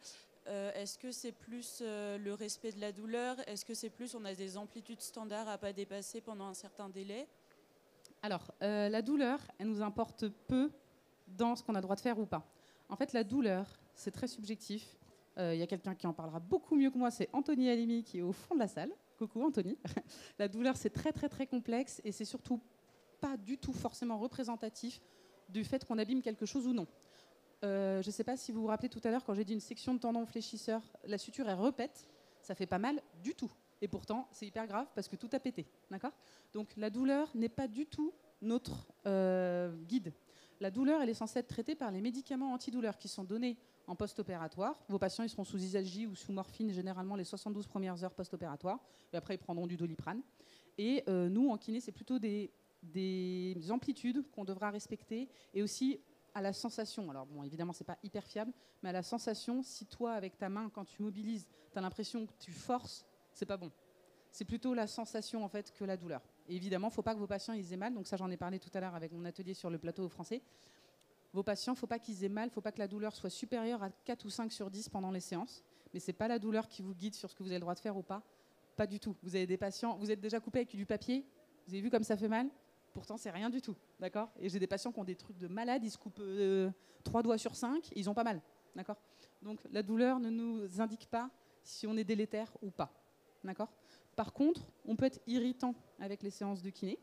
est-ce que c'est plus le respect de la douleur? Est-ce que c'est plus on a des amplitudes standards à pas dépasser pendant un certain délai? Alors, la douleur, elle nous importe peu dans ce qu'on a le droit de faire ou pas. En fait, la douleur, c'est très subjectif. Il y a quelqu'un qui en parlera beaucoup mieux que moi, c'est Anthony Halimi qui est au fond de la salle. Coucou Anthony. La douleur, c'est très très très complexe et c'est surtout pas du tout forcément représentatif du fait qu'on abîme quelque chose ou non. Je ne sais pas si vous vous rappelez tout à l'heure quand j'ai dit une section de tendon fléchisseur, la suture elle repète, ça fait pas mal du tout. Et pourtant, c'est hyper grave parce que tout a pété. D'accord ? Donc la douleur n'est pas du tout notre guide. La douleur, elle est censée être traitée par les médicaments antidouleurs qui sont donnés en post-opératoire. Vos patients ils seront sous Isalgie ou sous morphine généralement les 72 premières heures post-opératoires. Et après, ils prendront du Doliprane. Et nous, en kiné, c'est plutôt des amplitudes qu'on devra respecter et aussi à la sensation. Alors bon, évidemment, c'est pas hyper fiable, mais à la sensation, si toi, avec ta main, quand tu mobilises, tu as l'impression que tu forces, c'est pas bon. C'est plutôt la sensation en fait que la douleur. Et évidemment, il ne faut pas que vos patients ils aient mal. Donc ça, j'en ai parlé tout à l'heure avec mon atelier sur le plateau français. Vos patients, il ne faut pas qu'ils aient mal, il ne faut pas que la douleur soit supérieure à 4 ou 5 sur 10 pendant les séances. Mais ce n'est pas la douleur qui vous guide sur ce que vous avez le droit de faire ou pas. Pas du tout. Vous avez des patients, vous êtes déjà coupé avec du papier, vous avez vu comme ça fait mal? Pourtant, c'est rien du tout. D'accord? Et j'ai des patients qui ont des trucs de malades, ils se coupent 3 doigts sur 5, ils n'ont pas mal. D'accord? Donc la douleur ne nous indique pas si on est délétère ou pas. D'accord? Par contre, on peut être irritant avec les séances de kiné.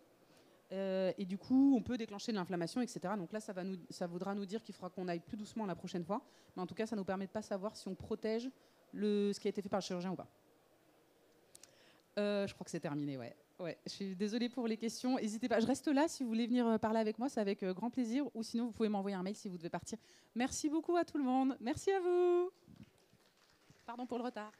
Et du coup, on peut déclencher de l'inflammation, etc. Donc là, ça voudra nous dire qu'il faudra qu'on aille plus doucement la prochaine fois. Mais en tout cas, ça nous permet de ne pas savoir si on protège ce qui a été fait par le chirurgien ou pas. Je crois que c'est terminé, ouais. Ouais, je suis désolée pour les questions. N'hésitez pas, je reste là si vous voulez venir parler avec moi, c'est avec grand plaisir. Ou sinon, vous pouvez m'envoyer un mail si vous devez partir. Merci beaucoup à tout le monde. Merci à vous. Pardon pour le retard.